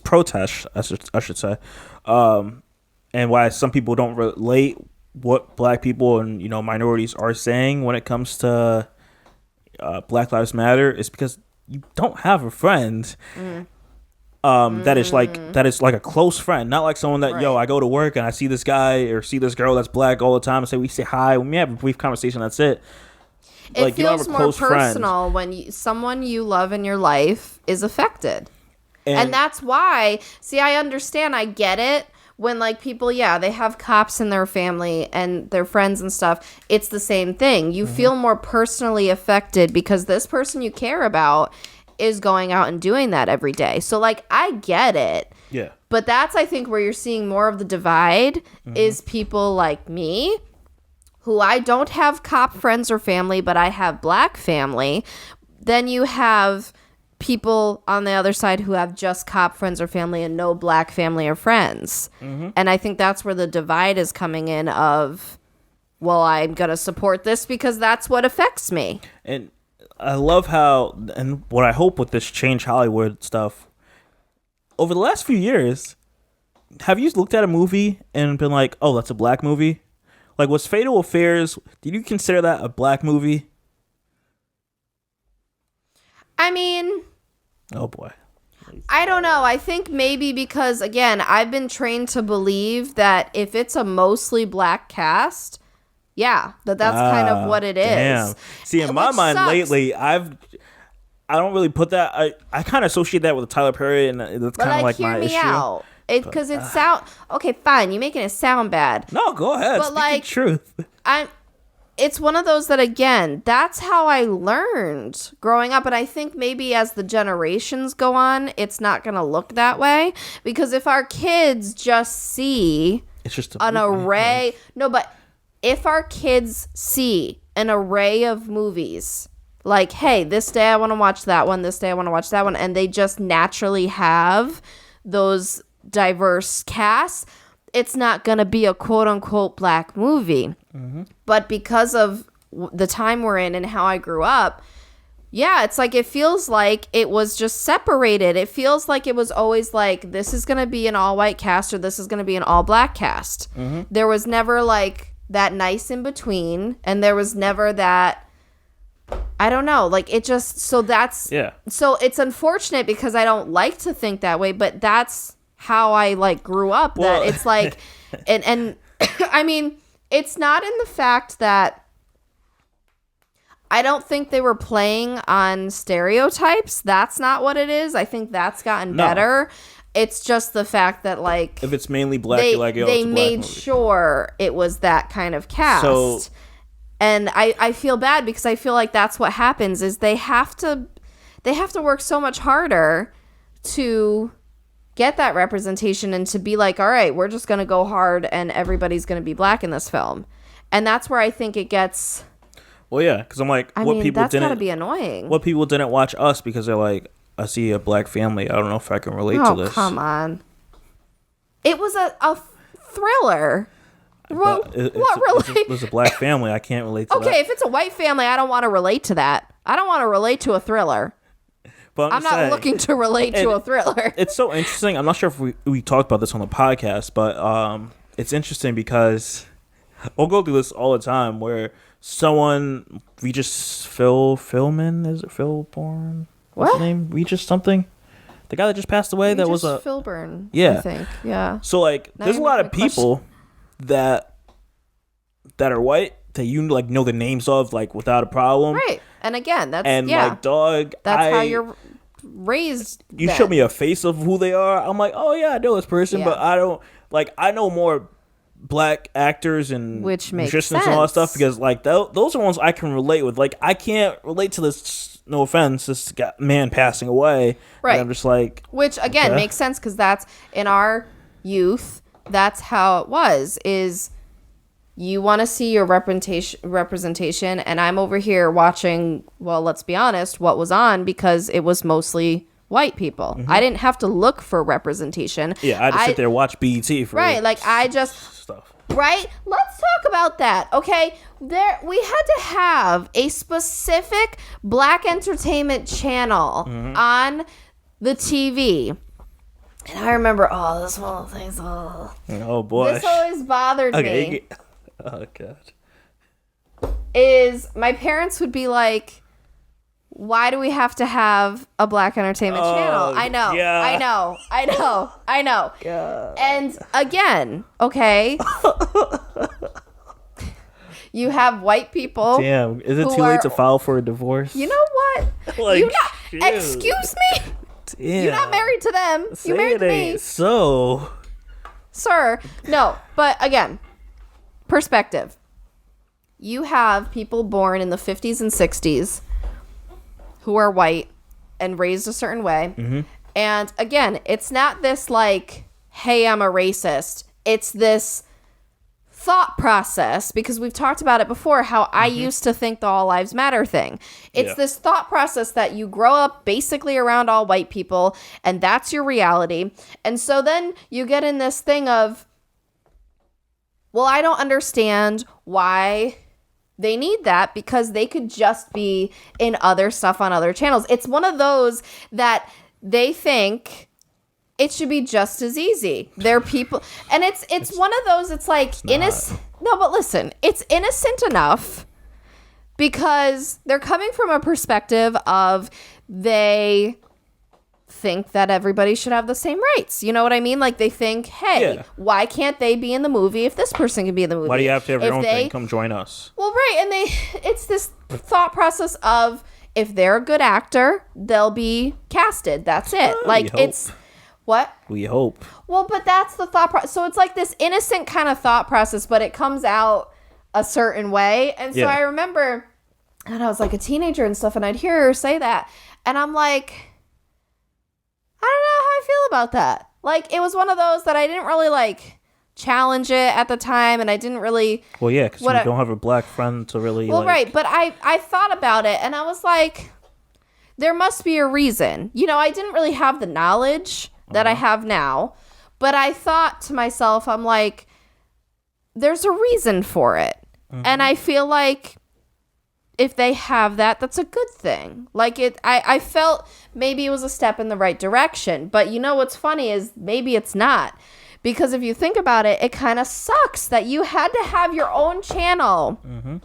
protests, I should say, and why some people don't relate what black people and minorities are saying when it comes to Black Lives Matter is because you don't have a friend that is like a close friend, not like someone that I go to work and I see this guy or see this girl that's black all the time and we say hi, we have a brief conversation, that's it. It feels more personal when someone you love in your life is affected. And that's why, see, I understand, I get it. When, like, people, they have cops in their family and their friends and stuff, it's the same thing. You feel more personally affected because this person you care about is going out and doing that every day. So, like, I get it. Yeah. But that's, I think, where you're seeing more of the divide is people like me, who I don't have cop friends or family, but I have black family. Then you have people on the other side who have just cop friends or family and no black family or friends. And I think that's where the divide is coming in of, well, I'm going to support this because that's what affects me. And I love how, and what I hope with this Change Hollywood stuff, over the last few years, have you looked at a movie and been like, oh, that's a black movie? Like, was Fatal Affairs, did you consider that a black movie? I mean... Oh, boy. I don't know. I think maybe because, again, I've been trained to believe that if it's a mostly black cast, that's kind of what it is. Damn. See, in my mind lately, I don't really put that... I kind of associate that with Tyler Perry, and that's kind of like my issue. Hear me out. Because it sound okay, fine. You're making it sound bad. No, go ahead. But speak the truth. It's one of those that, again, that's how I learned growing up, and I think maybe as the generations go on, it's not going to look that way because if our kids just see an array, but if our kids see an array of movies. Like, hey, this day I want to watch that one. This day I want to watch that one, and they just naturally have those diverse casts, it's not going to be a quote-unquote black movie. But because of the time we're in and how I grew up, it's like it feels like it was just separated. It feels like it was always like, this is going to be an all-white cast or this is going to be an all-black cast. There was never, like, that nice in between, and there was never that I don't know. Like, it just, so that's, so it's unfortunate because I don't like to think that way, but that's how I, like, grew up. Well, that it's like, and I mean, it's not in the fact that I don't think they were playing on stereotypes. That's not what it is. I think that's gotten better. It's just the fact that, like, if it's mainly black, you're like, yo, they it's a black made movie. Sure it was that kind of cast. So, and I feel bad because I feel like that's what happens is they have to work so much harder to get that representation and to be like, all right, we're just going to go hard and everybody's going to be black in this film. And that's where I think it gets... Well, yeah, because I'm like, that's got to be annoying. What people didn't watch us because they're like, I see a black family. I don't know if I can relate to this. Oh, come on. It was a thriller. It's a black family. I can't relate to that. Okay, if it's a white family, I don't want to relate to that. I don't want to relate to a thriller. But I'm not looking to relate to a thriller. It's so interesting. I'm not sure if we talked about this on the podcast, but it's interesting because we'll go through this all the time where someone Regis Philbin, is it Philborn? What's his name? Regis something? The guy that just passed away. That was a Philburn. Yeah, I think. Yeah. So like, there's a lot of people that are white that you like know the names of like without a problem. Right. And again, that's like, dog. That's how you're raised. You show me a face of who they are. I'm like, oh yeah, I know this person, but I don't like. I know more black actors and which makes musicians sense. And all that stuff because like those are ones I can relate with. Like I can't relate to this. No offense, this man passing away. Right. I'm just like, which again makes sense because that's in our youth. That's how it was. Is you want to see your representation, and I'm over here watching. Well, let's be honest, what was on because it was mostly white people. Mm-hmm. I didn't have to look for representation. Yeah, I just sit there and watch BET for like I just stuff. Right? Let's talk about that. Okay, we had to have a specific black entertainment channel on the TV. And I remember, this is one of the things. Oh boy, this always bothered me. Oh god. Is my parents would be like, why do we have to have a black entertainment channel? I know, yeah. I know. God. And again, okay, you have white people. Damn, is it too late to file for a divorce? You know what? Like, excuse me? Damn. You're not married to them. You married to me. So, sir, no. But again, perspective. You have people born in the 50s and 60s who are white and raised a certain way. Mm-hmm. And again, it's not this like, hey, I'm a racist. It's this thought process, because we've talked about it before, how I used to think the all lives matter thing. It's this thought process that you grow up basically around all white people and that's your reality. And so then you get in this thing of, well, I don't understand why they need that because they could just be in other stuff on other channels. It's one of those that they think it should be just as easy. They're people, and it's one of those. It's like innocent. No, but listen, it's innocent enough because they're coming from a perspective of they think that everybody should have the same rights. You know what I mean? Like they think, hey, why can't they be in the movie if this person can be in the movie? Why do you have to have your own thing? Come join us. Well, right, and it's this thought process of if they're a good actor, they'll be casted. That's it. Like it's what? We hope. Well, but that's the thought process. So it's like this innocent kind of thought process, but it comes out a certain way. And so I remember, and I was like a teenager and stuff, and I'd hear her say that, and I'm like, I don't know how I feel about that. Like, it was one of those that I didn't really, like, challenge it at the time, and I didn't really... Well, yeah, because you don't have a black friend to really, Well, right, but I thought about it, and I was like, there must be a reason. You know, I didn't really have the knowledge that I have now, but I thought to myself, I'm like, there's a reason for it. Mm-hmm. And I feel like if they have that, that's a good thing. Like I felt maybe it was a step in the right direction, but you know what's funny is maybe it's not, because if you think about it, it kind of sucks that you had to have your own channel. Mm-hmm.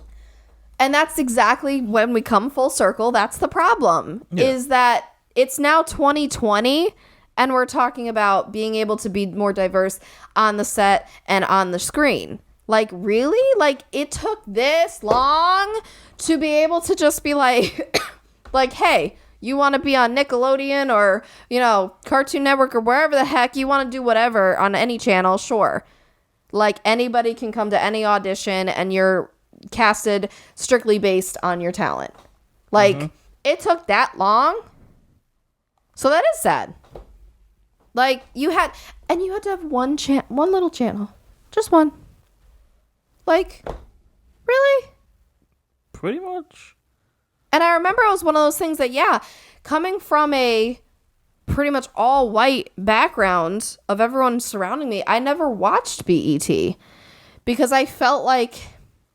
And that's exactly when we come full circle. That's the problem, is that it's now 2020 and we're talking about being able to be more diverse on the set and on the screen. Like, really? Like, it took this long to be able to just be like, like, hey, you want to be on Nickelodeon or, you know, Cartoon Network or wherever the heck you want to do whatever on any channel, sure. Like, anybody can come to any audition and you're casted strictly based on your talent. Like, it took that long. So that is sad. Like, you had to have one little channel. Just one. Like, really? Pretty much. And I remember it was one of those things that, yeah, coming from a pretty much all white background of everyone surrounding me, I never watched BET because I felt like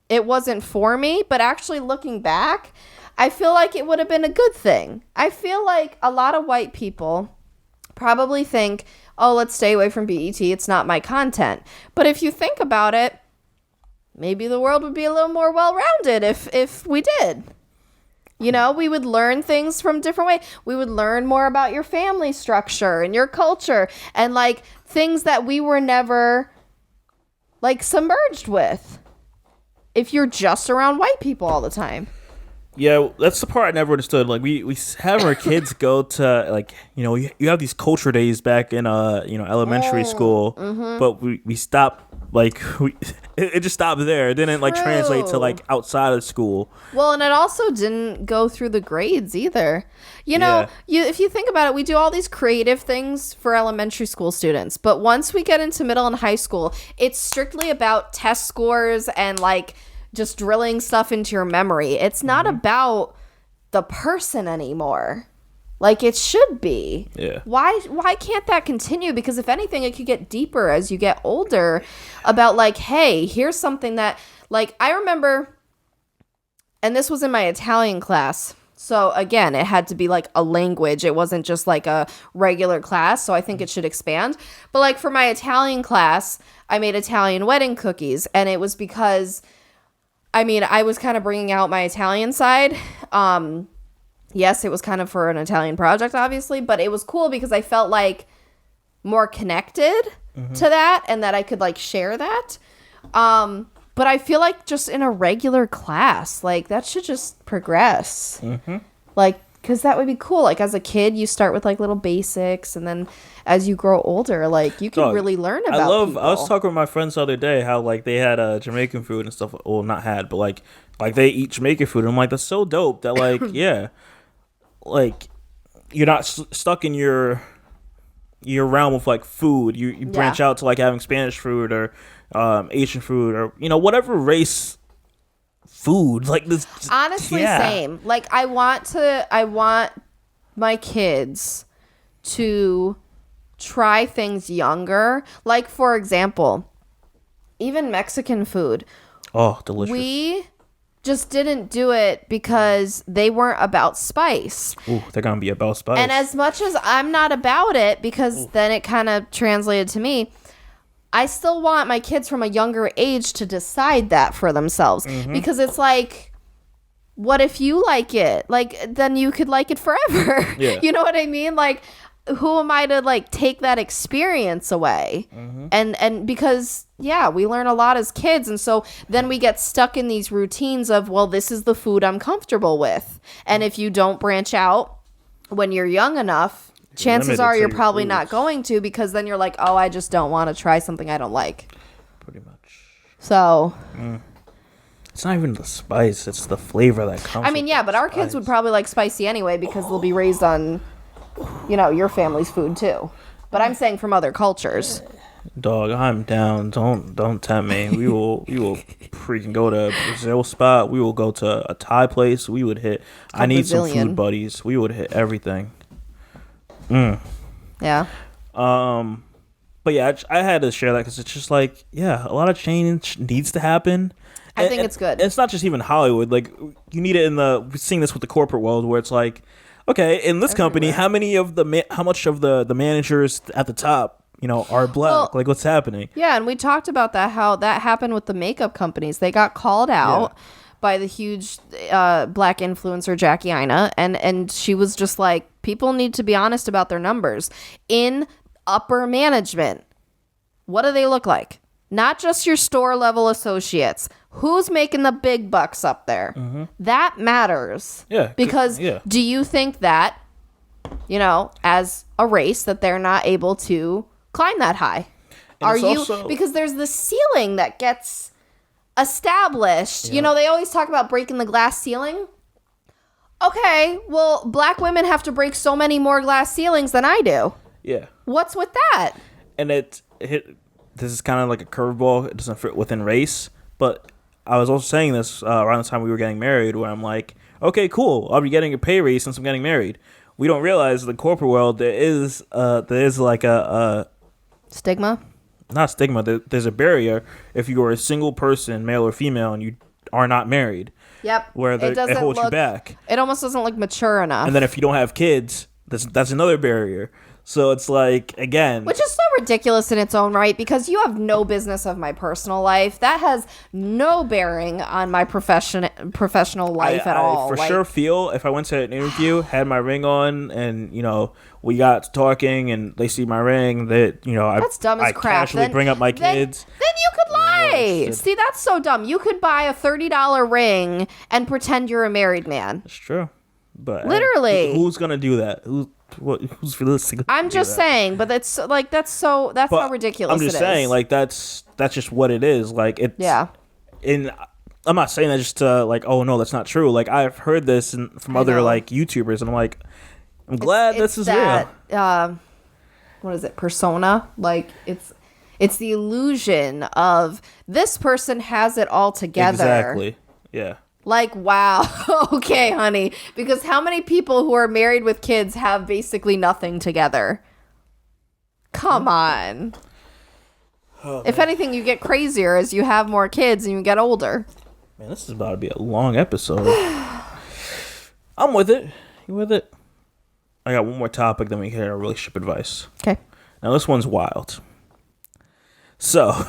it wasn't for me. But actually looking back, I feel like it would have been a good thing. I feel like a lot of white people probably think, oh, let's stay away from BET. It's not my content. But if you think about it, maybe the world would be a little more well-rounded if we did. You know, we would learn things from different ways. We would learn more about your family structure and your culture and, like, things that we were never, like, submerged with if you're just around white people all the time. Yeah, that's the part I never understood. Like, we have our kids go to, like, you know, you have these culture days back in, you know, elementary school, but we stopped, like, it just stopped there. It didn't, like, translate to, like, outside of school. Well, and it also didn't go through the grades either. You know, if you think about it, we do all these creative things for elementary school students, but once we get into middle and high school, it's strictly about test scores and, like, just drilling stuff into your memory. It's not about the person anymore. Like it should be. Yeah. Why can't that continue? Because if anything, it could get deeper as you get older about like, hey, here's something that like I remember, and this was in my Italian class. So again, it had to be like a language. It wasn't just like a regular class. So I think it should expand. But like for my Italian class, I made Italian wedding cookies, and it was because I mean, I was kind of bringing out my Italian side. Yes, it was kind of for an Italian project, obviously, but it was cool because I felt like more connected to that and that I could like share that. But I feel like just in a regular class, like that should just progress. Like, because that would be cool. Like as a kid, you start with like little basics, and then as you grow older, like you can really learn about people. I was talking with my friends the other day how like they had Jamaican food and stuff. Well, not had, but like they eat Jamaican food. And I'm like, that's so dope that like, yeah, like you're not stuck in your realm of like food. You branch out to like having Spanish food or Asian food or, you know, whatever race food like this. Honestly, same. Like I want my kids to try things younger. Like for example, even Mexican food. Oh, delicious. We just didn't do it because they weren't about spice. Ooh, they're gonna be about spice. And as much as I'm not about it, because then it kind of translated to me, I still want my kids from a younger age to decide that for themselves. Because it's like, what if you like it? Like, then you could like it forever. Yeah. You know what I mean? Like, who am I to like take that experience away? And because, yeah, we learn a lot as kids. And so then we get stuck in these routines of, well, this is the food I'm comfortable with. And if you don't branch out when you're young enough, chances are you're probably not going to, because then you're like, oh, I just don't want to try something I don't like. Pretty much. So. It's not even the spice. It's the flavor that comes. I mean, yeah, but our kids would probably like spicy anyway because they'll be raised on, you know, your family's food too. But I'm saying from other cultures. Dog, I'm down. Don't tempt me. We will freaking go to a Brazil spot. We will go to a Thai place. We would hit. I need Brazilian. Some food buddies. We would hit everything. Yeah. But yeah, I had to share that because it's just like, yeah, a lot of change needs to happen. I think it's good. It's not just even Hollywood. Like you need it we're seeing this with the corporate world where it's like, okay, in this company, how much of the managers at the top, you know, are black? Well, like what's happening? Yeah, and we talked about that, how that happened with the makeup companies. They got called out by the huge black influencer Jackie Ina, and she was just like, people need to be honest about their numbers in upper management. What do they look like? Not just your store level associates. Who's making the big bucks up there? Mm-hmm. That matters. Yeah. Because do you think that, as a race, that they're not able to climb that high? Are you? Because there's the ceiling that gets established. Yeah. They always talk about breaking the glass ceiling. Okay, well, black women have to break so many more glass ceilings than I do. Yeah. What's with that? And this is kind of like a curveball. It doesn't fit within race. But I was also saying this around the time we were getting married, where I'm like, okay, cool. I'll be getting a pay raise since I'm getting married. We don't realize in the corporate world there is like a stigma. Not stigma. There's a barrier if you are a single person, male or female, and you are not married. Yep. Where it holds you back. It almost doesn't look mature enough. And then if you don't have kids, that's another barrier. So it's like, again, which is so ridiculous in its own right, because you have no business of my personal life. That has no bearing on my professional life at all. I for sure feel if I went to an interview, had my ring on, and we got talking, and they see my ring, that that's dumb as crap. Casually bring up my kids. Then you could lie. See, that's so dumb. You could buy a $30 ring and pretend you're a married man. That's true, but literally, who's gonna do that? Who's realistic? I'm just saying, but that's how ridiculous. I'm just saying, like that's just what it is. Like it's And I'm not saying that just to oh no, that's not true. Like I've heard this from other YouTubers, and I'm like, I'm glad this is real. What is it? Persona? Like it's the illusion of this person has it all together. Exactly. Yeah. Like, wow. Okay, honey. Because how many people who are married with kids have basically nothing together? Come on. Oh, if anything, you get crazier as you have more kids and you get older. Man, this is about to be a long episode. I'm with it. You with it? I got one more topic, then we can hear our relationship advice. Okay. Now, this one's wild. So,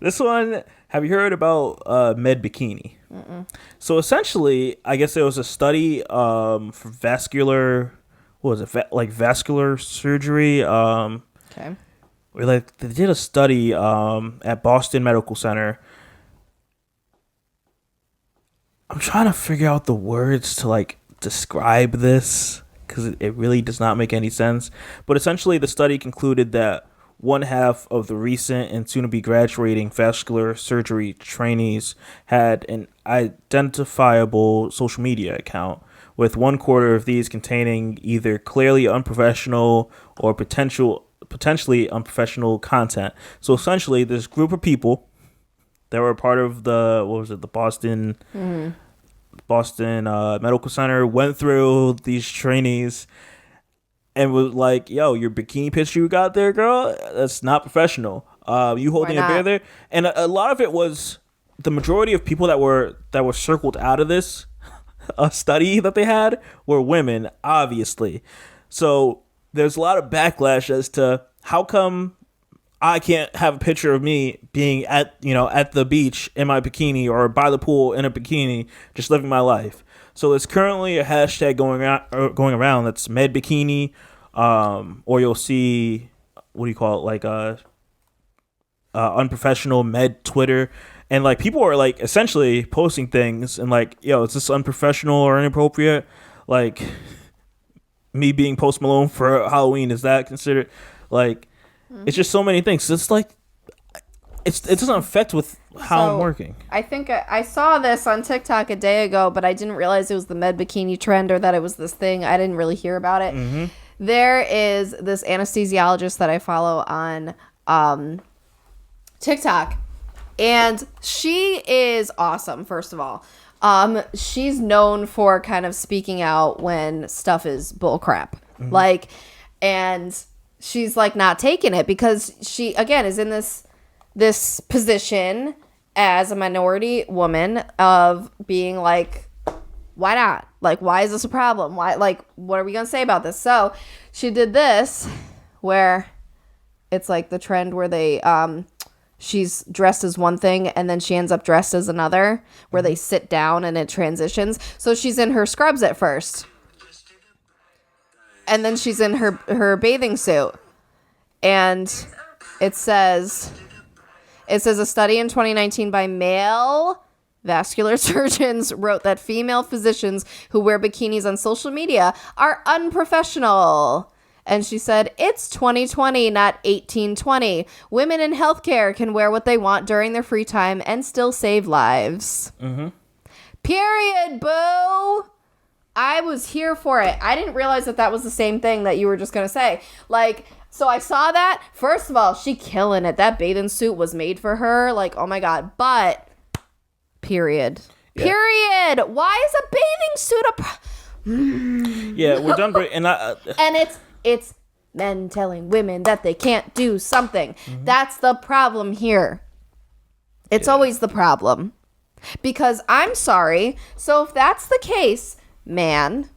this one, have you heard about Med Bikini? Mm-mm. So essentially, I guess there was a study for vascular, vascular surgery. Okay. Where they did a study at Boston Medical Center. I'm trying to figure out the words to describe this, because it really does not make any sense. But essentially, the study concluded that 1/2 of the recent and soon-to-be graduating vascular surgery trainees had an identifiable social media account, with 1/4 of these containing either clearly unprofessional or potentially unprofessional content. So essentially, this group of people that were part of the Boston Medical Center went through these trainees and was like, yo, your bikini picture you got there, girl, that's not professional. You holding a bear there? And a lot of it was the majority of people that were circled out of this study that they had were women, obviously. So there's a lot of backlash as to how come I can't have a picture of me being at the beach in my bikini or by the pool in a bikini, just living my life. So there's currently a hashtag going around that's Med Bikini, or you'll see, what do you call it, unprofessional Med Twitter, and people are essentially posting things and yo, is this unprofessional or inappropriate? Me being Post Malone for Halloween, is that considered It's just so many things. It's it doesn't affect with how I'm working. I think I saw this on TikTok a day ago, but I didn't realize it was the Med Bikini trend or that it was this thing. I didn't really hear about it. Mm-hmm. There is this anesthesiologist that I follow on TikTok, and she is awesome, first of all. She's known for kind of speaking out when stuff is bullcrap. Mm-hmm. And she's not taking it, because she, again, is in this position as a minority woman of being why not? Why is this a problem? Why, what are we going to say about this? So she did this where it's the trend where they she's dressed as one thing and then she ends up dressed as another, where they sit down and it transitions. So she's in her scrubs at first, and then she's in her bathing suit, and it says a study in 2019 by male vascular surgeons wrote that female physicians who wear bikinis on social media are unprofessional. And she said, it's 2020, not 1820. Women in healthcare can wear what they want during their free time and still save lives. Mm-hmm. Period, boo. I was here for it. I didn't realize that was the same thing that you were just going to say. Like, so I saw that. First of all, she killing it. That bathing suit was made for her. Like, oh my God. But, period. Yeah. Period. Why is a bathing suit Yeah, we're done. And it's men telling women that they can't do something. Mm-hmm. That's the problem here. It's always the problem. Because I'm sorry. So if that's the case, man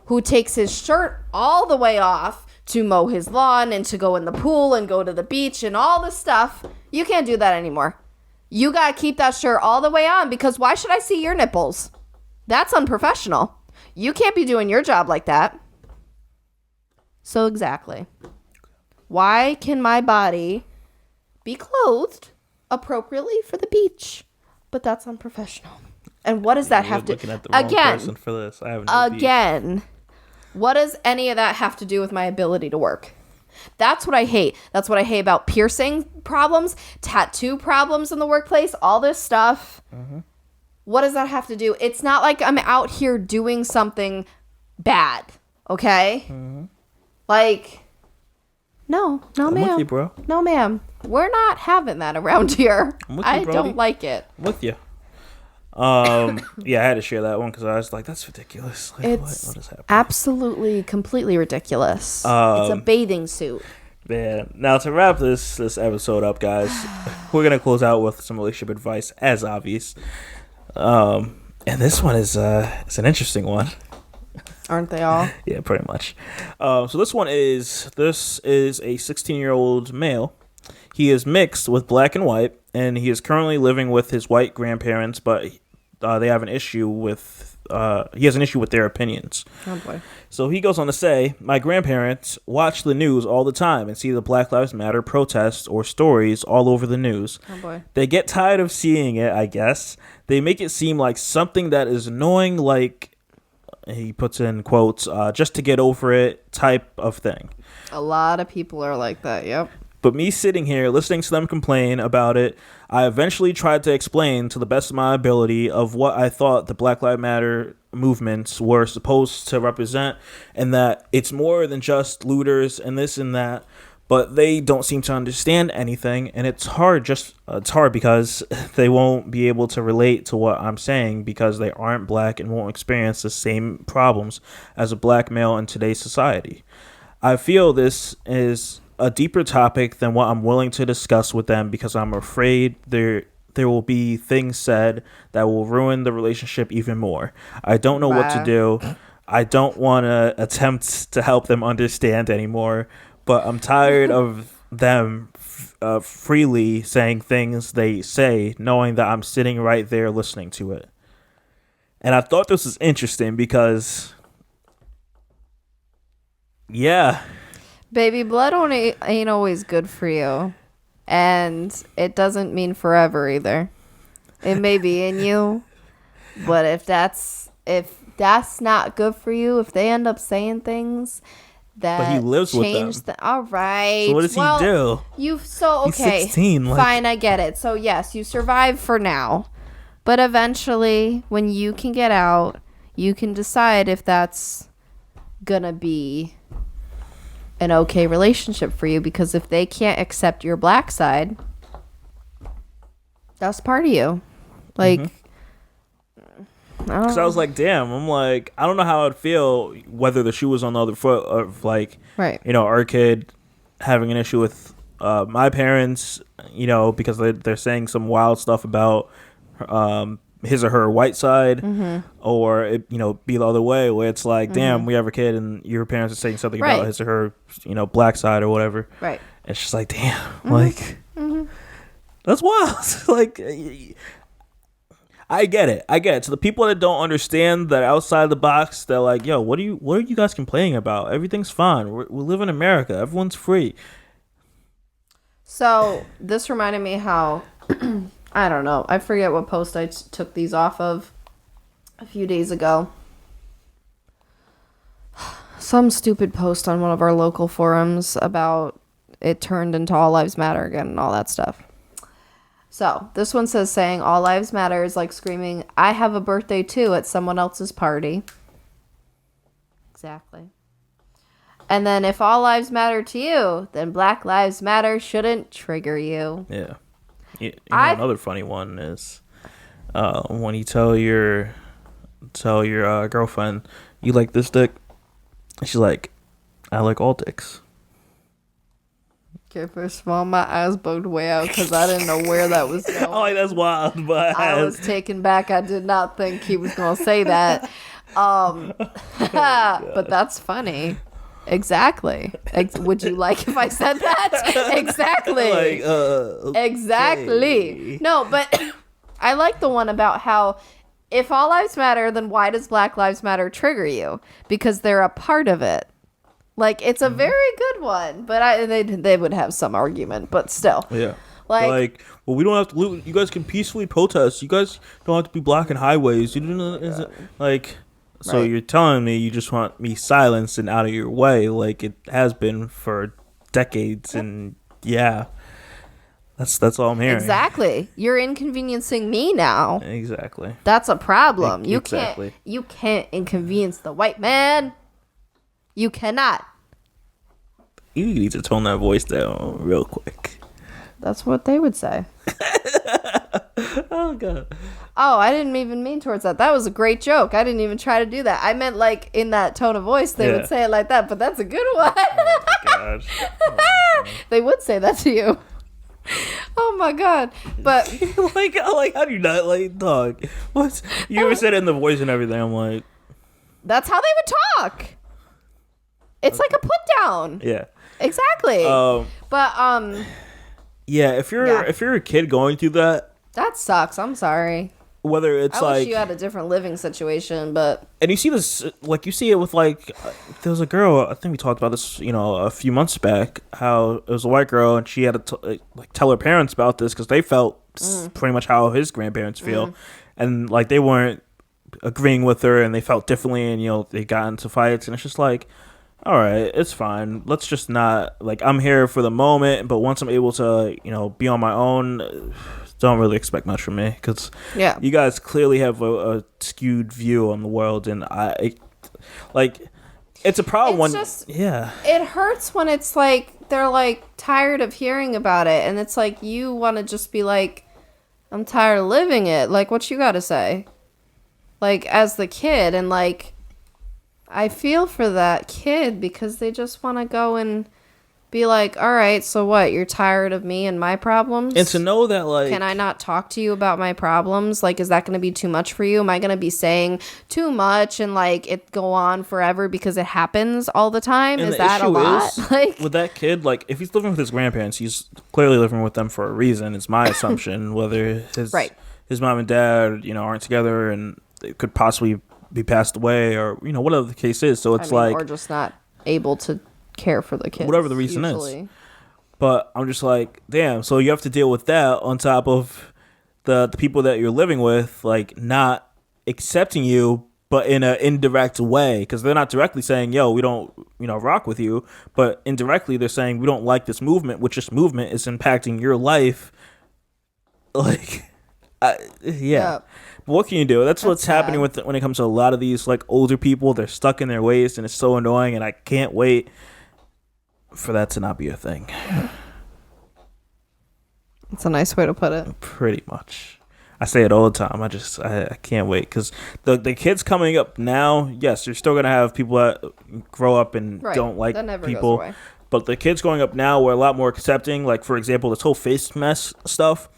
who takes his shirt all the way off to mow his lawn and to go in the pool and go to the beach and all this stuff, you can't do that anymore. You got to keep that shirt all the way on, because why should I see your nipples? That's unprofessional. You can't be doing your job like that. So exactly. Why can my body be clothed appropriately for the beach? But that's unprofessional. And what does that have to... Looking at the wrong person for this. I have no Again, what does any of that have to do with my ability to work? That's what I hate. That's what I hate about piercing problems, tattoo problems in the workplace, all this stuff. Mm-hmm. What does that have to do? It's not like I'm out here doing something bad, okay? Mm-hmm. Like, no, I'm ma'am. with you, bro. No, ma'am. We're not having that around here. I'm with you, I don't like it. I'm with you. Yeah, I had to share that one because I was like, that's ridiculous. Like, it's what is happening? Absolutely, completely ridiculous. It's a bathing suit. Man, now to wrap this episode up, guys, we're going to close out with some relationship advice, as obvious. And this one is it's an interesting one. Aren't they all? Yeah, pretty much. So this is a 16-year-old male. He is mixed with black and white, and he is currently living with his white grandparents, but they have an issue with he has an issue with their opinions. Oh boy. So he goes on to say, my grandparents watch the news all the time and see the Black Lives Matter protests or stories all over the news. Oh boy. They get tired of seeing it, I guess. They make it seem like something that is annoying, like, he puts in quotes, just to get over it type of thing. A lot of people are like that, yep. But me sitting here listening to them complain about it, I eventually tried to explain to the best of my ability of what I thought the Black Lives Matter movements were supposed to represent, and that it's more than just looters and this and that, but they don't seem to understand anything, and it's hard because they won't be able to relate to what I'm saying because they aren't black and won't experience the same problems as a black male in today's society. I feel this is a deeper topic than what I'm willing to discuss with them because I'm afraid there will be things said that will ruin the relationship even more. I don't know what to do. I don't want to attempt to help them understand anymore, but I'm tired of them freely saying things they say, knowing that I'm sitting right there listening to it. And I thought this was interesting because, yeah. Baby, blood ain't always good for you. And it doesn't mean forever either. It may be in you, but if that's not good for you, if they end up saying things that but he lives change with them. All right. So what does he do? Okay. He's 16. Fine, I get it. So yes, you survive for now. But eventually, when you can get out, you can decide if that's gonna be an okay relationship for you, because if they can't accept your black side, that's part of you. Like, because I was like, damn, I'm like, I don't know how I'd feel whether the shoe was on the other foot of, like, right. You know, our kid having an issue with my parents, you know, because they're saying some wild stuff about his or her white side, or it, you know, be the other way where it's like, damn, we have a kid and your parents are saying something about his or her, you know, black side or whatever. Right. It's just like, damn, like, That's wild. Like, I get it. To the people that don't understand that outside the box, they're like, yo, what are you guys complaining about? Everything's fine. We live in America. Everyone's free. So this reminded me how, I don't know, I forget what post I took these off of a few days ago. Some stupid post on one of our local forums about it turned into All Lives Matter again and all that stuff. So this one says saying All Lives Matter is like screaming, I have a birthday too at someone else's party. Exactly. And then if all lives matter to you, then Black Lives Matter shouldn't trigger you. Yeah. Another funny one is when you tell your girlfriend you like this dick, she's like, I like all dicks. Okay, first of all, my eyes bugged way out because I didn't know where that was going. Oh, that's wild. But I was taken back. I did not think he was going to say that. But that's funny. Exactly. Would you like if I said that? Exactly. Like, exactly. Okay. No, but I like the one about how if all lives matter, then why does Black Lives Matter trigger you? Because they're a part of it. Like, it's a very good one, but they would have some argument, but still. Yeah. Like, well, we don't have to loot. You guys can peacefully protest. You guys don't have to be blocking highways. You don't like. So Right. You're telling me you just want me silenced and out of your way, like it has been for decades, and yeah, that's all I'm hearing. Exactly. You're inconveniencing me now. Exactly. That's a problem. Exactly. You can't inconvenience the white man. You cannot. You need to tone that voice down real quick. That's what they would say. Oh god. Oh, I didn't even mean towards that. That was a great joke. I didn't even try to do that. I meant like in that tone of voice they would say it like that, but that's a good one. Oh my god. They would say that to you. Oh my god. But like how do you not like dog? What you ever said it in the voice and everything? I'm like, that's how they would talk. It's like a put down. yeah. Exactly. But yeah, if you're a kid going through that sucks. I'm sorry. Whether it's I wish you had a different living situation, but and you see this, like you see it with like there was a girl, I think we talked about this, a few months back, how it was a white girl and she had to tell her parents about this because they felt pretty much how his grandparents feel, and like they weren't agreeing with her and they felt differently, and they got into fights, and it's just like, all right, it's fine. Let's just not, like, I'm here for the moment, but once I'm able to, be on my own, don't really expect much from me, because you guys clearly have a skewed view on the world, and it's a problem it hurts when it's like they're like tired of hearing about it, and it's like you want to just be like, I'm tired of living it. Like, what you got to say? Like, as the kid, and like, I feel for that kid because they just want to go and be like, all right, so what? You're tired of me and my problems? And to know that, like, can I not talk to you about my problems? Like, is that going to be too much for you? Am I going to be saying too much and like it go on forever because it happens all the time? Is that a lot? Like, with that kid, like, if he's living with his grandparents, he's clearly living with them for a reason. It's my assumption. Whether his mom and dad, aren't together and they could possibly be passed away, or whatever the case is. So it's like, or just not able to care for the kids, whatever the reason is. But I'm just like, damn, so you have to deal with that on top of the people that you're living with, like, not accepting you, but in an indirect way, because they're not directly saying, yo, we don't rock with you, but indirectly they're saying we don't like this movement, which this movement is impacting your life. Like, yeah. But what can you do? That's what's happening when it comes to a lot of these like older people. They're stuck in their ways, and it's so annoying, and I can't wait for that to not be a thing. It's a nice way to put it. Pretty much. I say it all the time. I can't wait, because the kids coming up now, yes, you're still going to have people that grow up and don't like people. But the kids growing up now were a lot more accepting. Like, for example, this whole face mask stuff.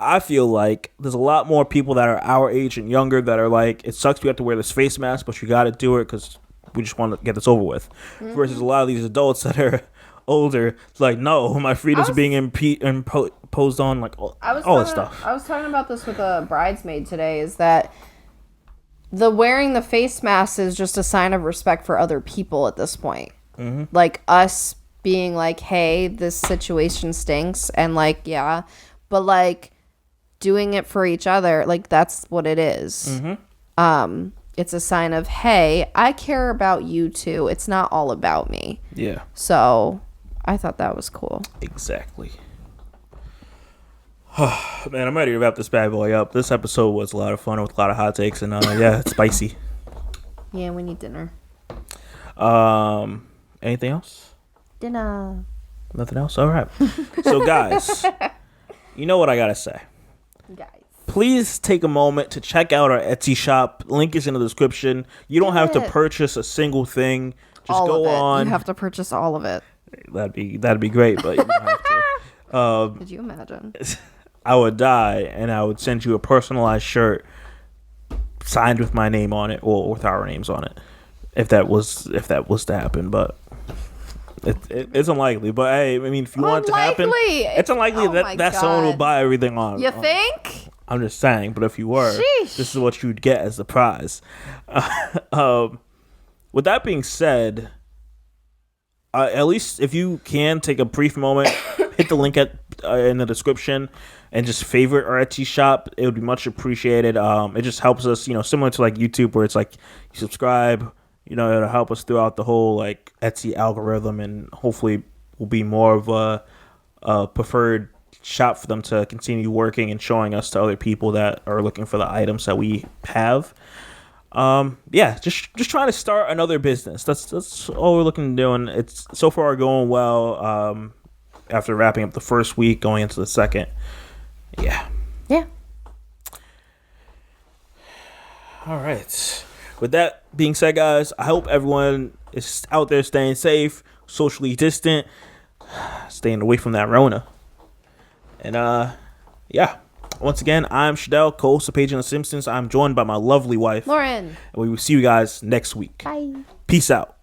I feel like there's a lot more people that are our age and younger that are like, it sucks we have to wear this face mask, but you got to do it because we just want to get this over with. Versus a lot of these adults that are older. It's like, no, my freedom's being imposed on, like all this stuff. I was talking about this with a bridesmaid today, is that the wearing the face mask is just a sign of respect for other people at this point. Mm-hmm. Like us being like, hey, this situation stinks, and like, yeah, but like doing it for each other, like that's what it is. Mm-hmm. It's a sign of, hey, I care about you too. It's not all about me. Yeah. So I thought that was cool. Exactly. Man, I'm ready to wrap this bad boy up. This episode was a lot of fun with a lot of hot takes, and yeah, it's spicy. Yeah, we need dinner. Anything else? Dinner. Nothing else? All right. So, guys, you know what I gotta say. Guys. Please take a moment to check out our Etsy shop. Link is in the description. You don't have to purchase a single thing. Just all go of it. on. You have to purchase all of it. That'd be great, but you don't have to. Could you imagine? I would die, and I would send you a personalized shirt signed with my name on it, or with our names on it, if that was to happen. But it's unlikely. But hey, I mean, if you want it to happen, it's unlikely that someone will buy everything on. You think? I'm just saying. But if you were, this is what you'd get as the prize. With that being said, at least if you can take a brief moment, hit the link in the description and just favorite our Etsy shop. It would be much appreciated. It just helps us, similar to like YouTube, where it's like you subscribe, it'll help us throughout the whole like Etsy algorithm, and hopefully will be more of a preferred shop for them to continue working and showing us to other people that are looking for the items that we have. Just trying to start another business. That's all we're looking to do, and it's so far going well. After wrapping up the first week, going into the second. Yeah. All right. With that being said, guys, I hope everyone is out there staying safe, socially distant, staying away from that Rona. And once again, I'm Shadell, co-host of Paging the Simpsons. I'm joined by my lovely wife, Lauren. and we will see you guys next week. Bye. Peace out.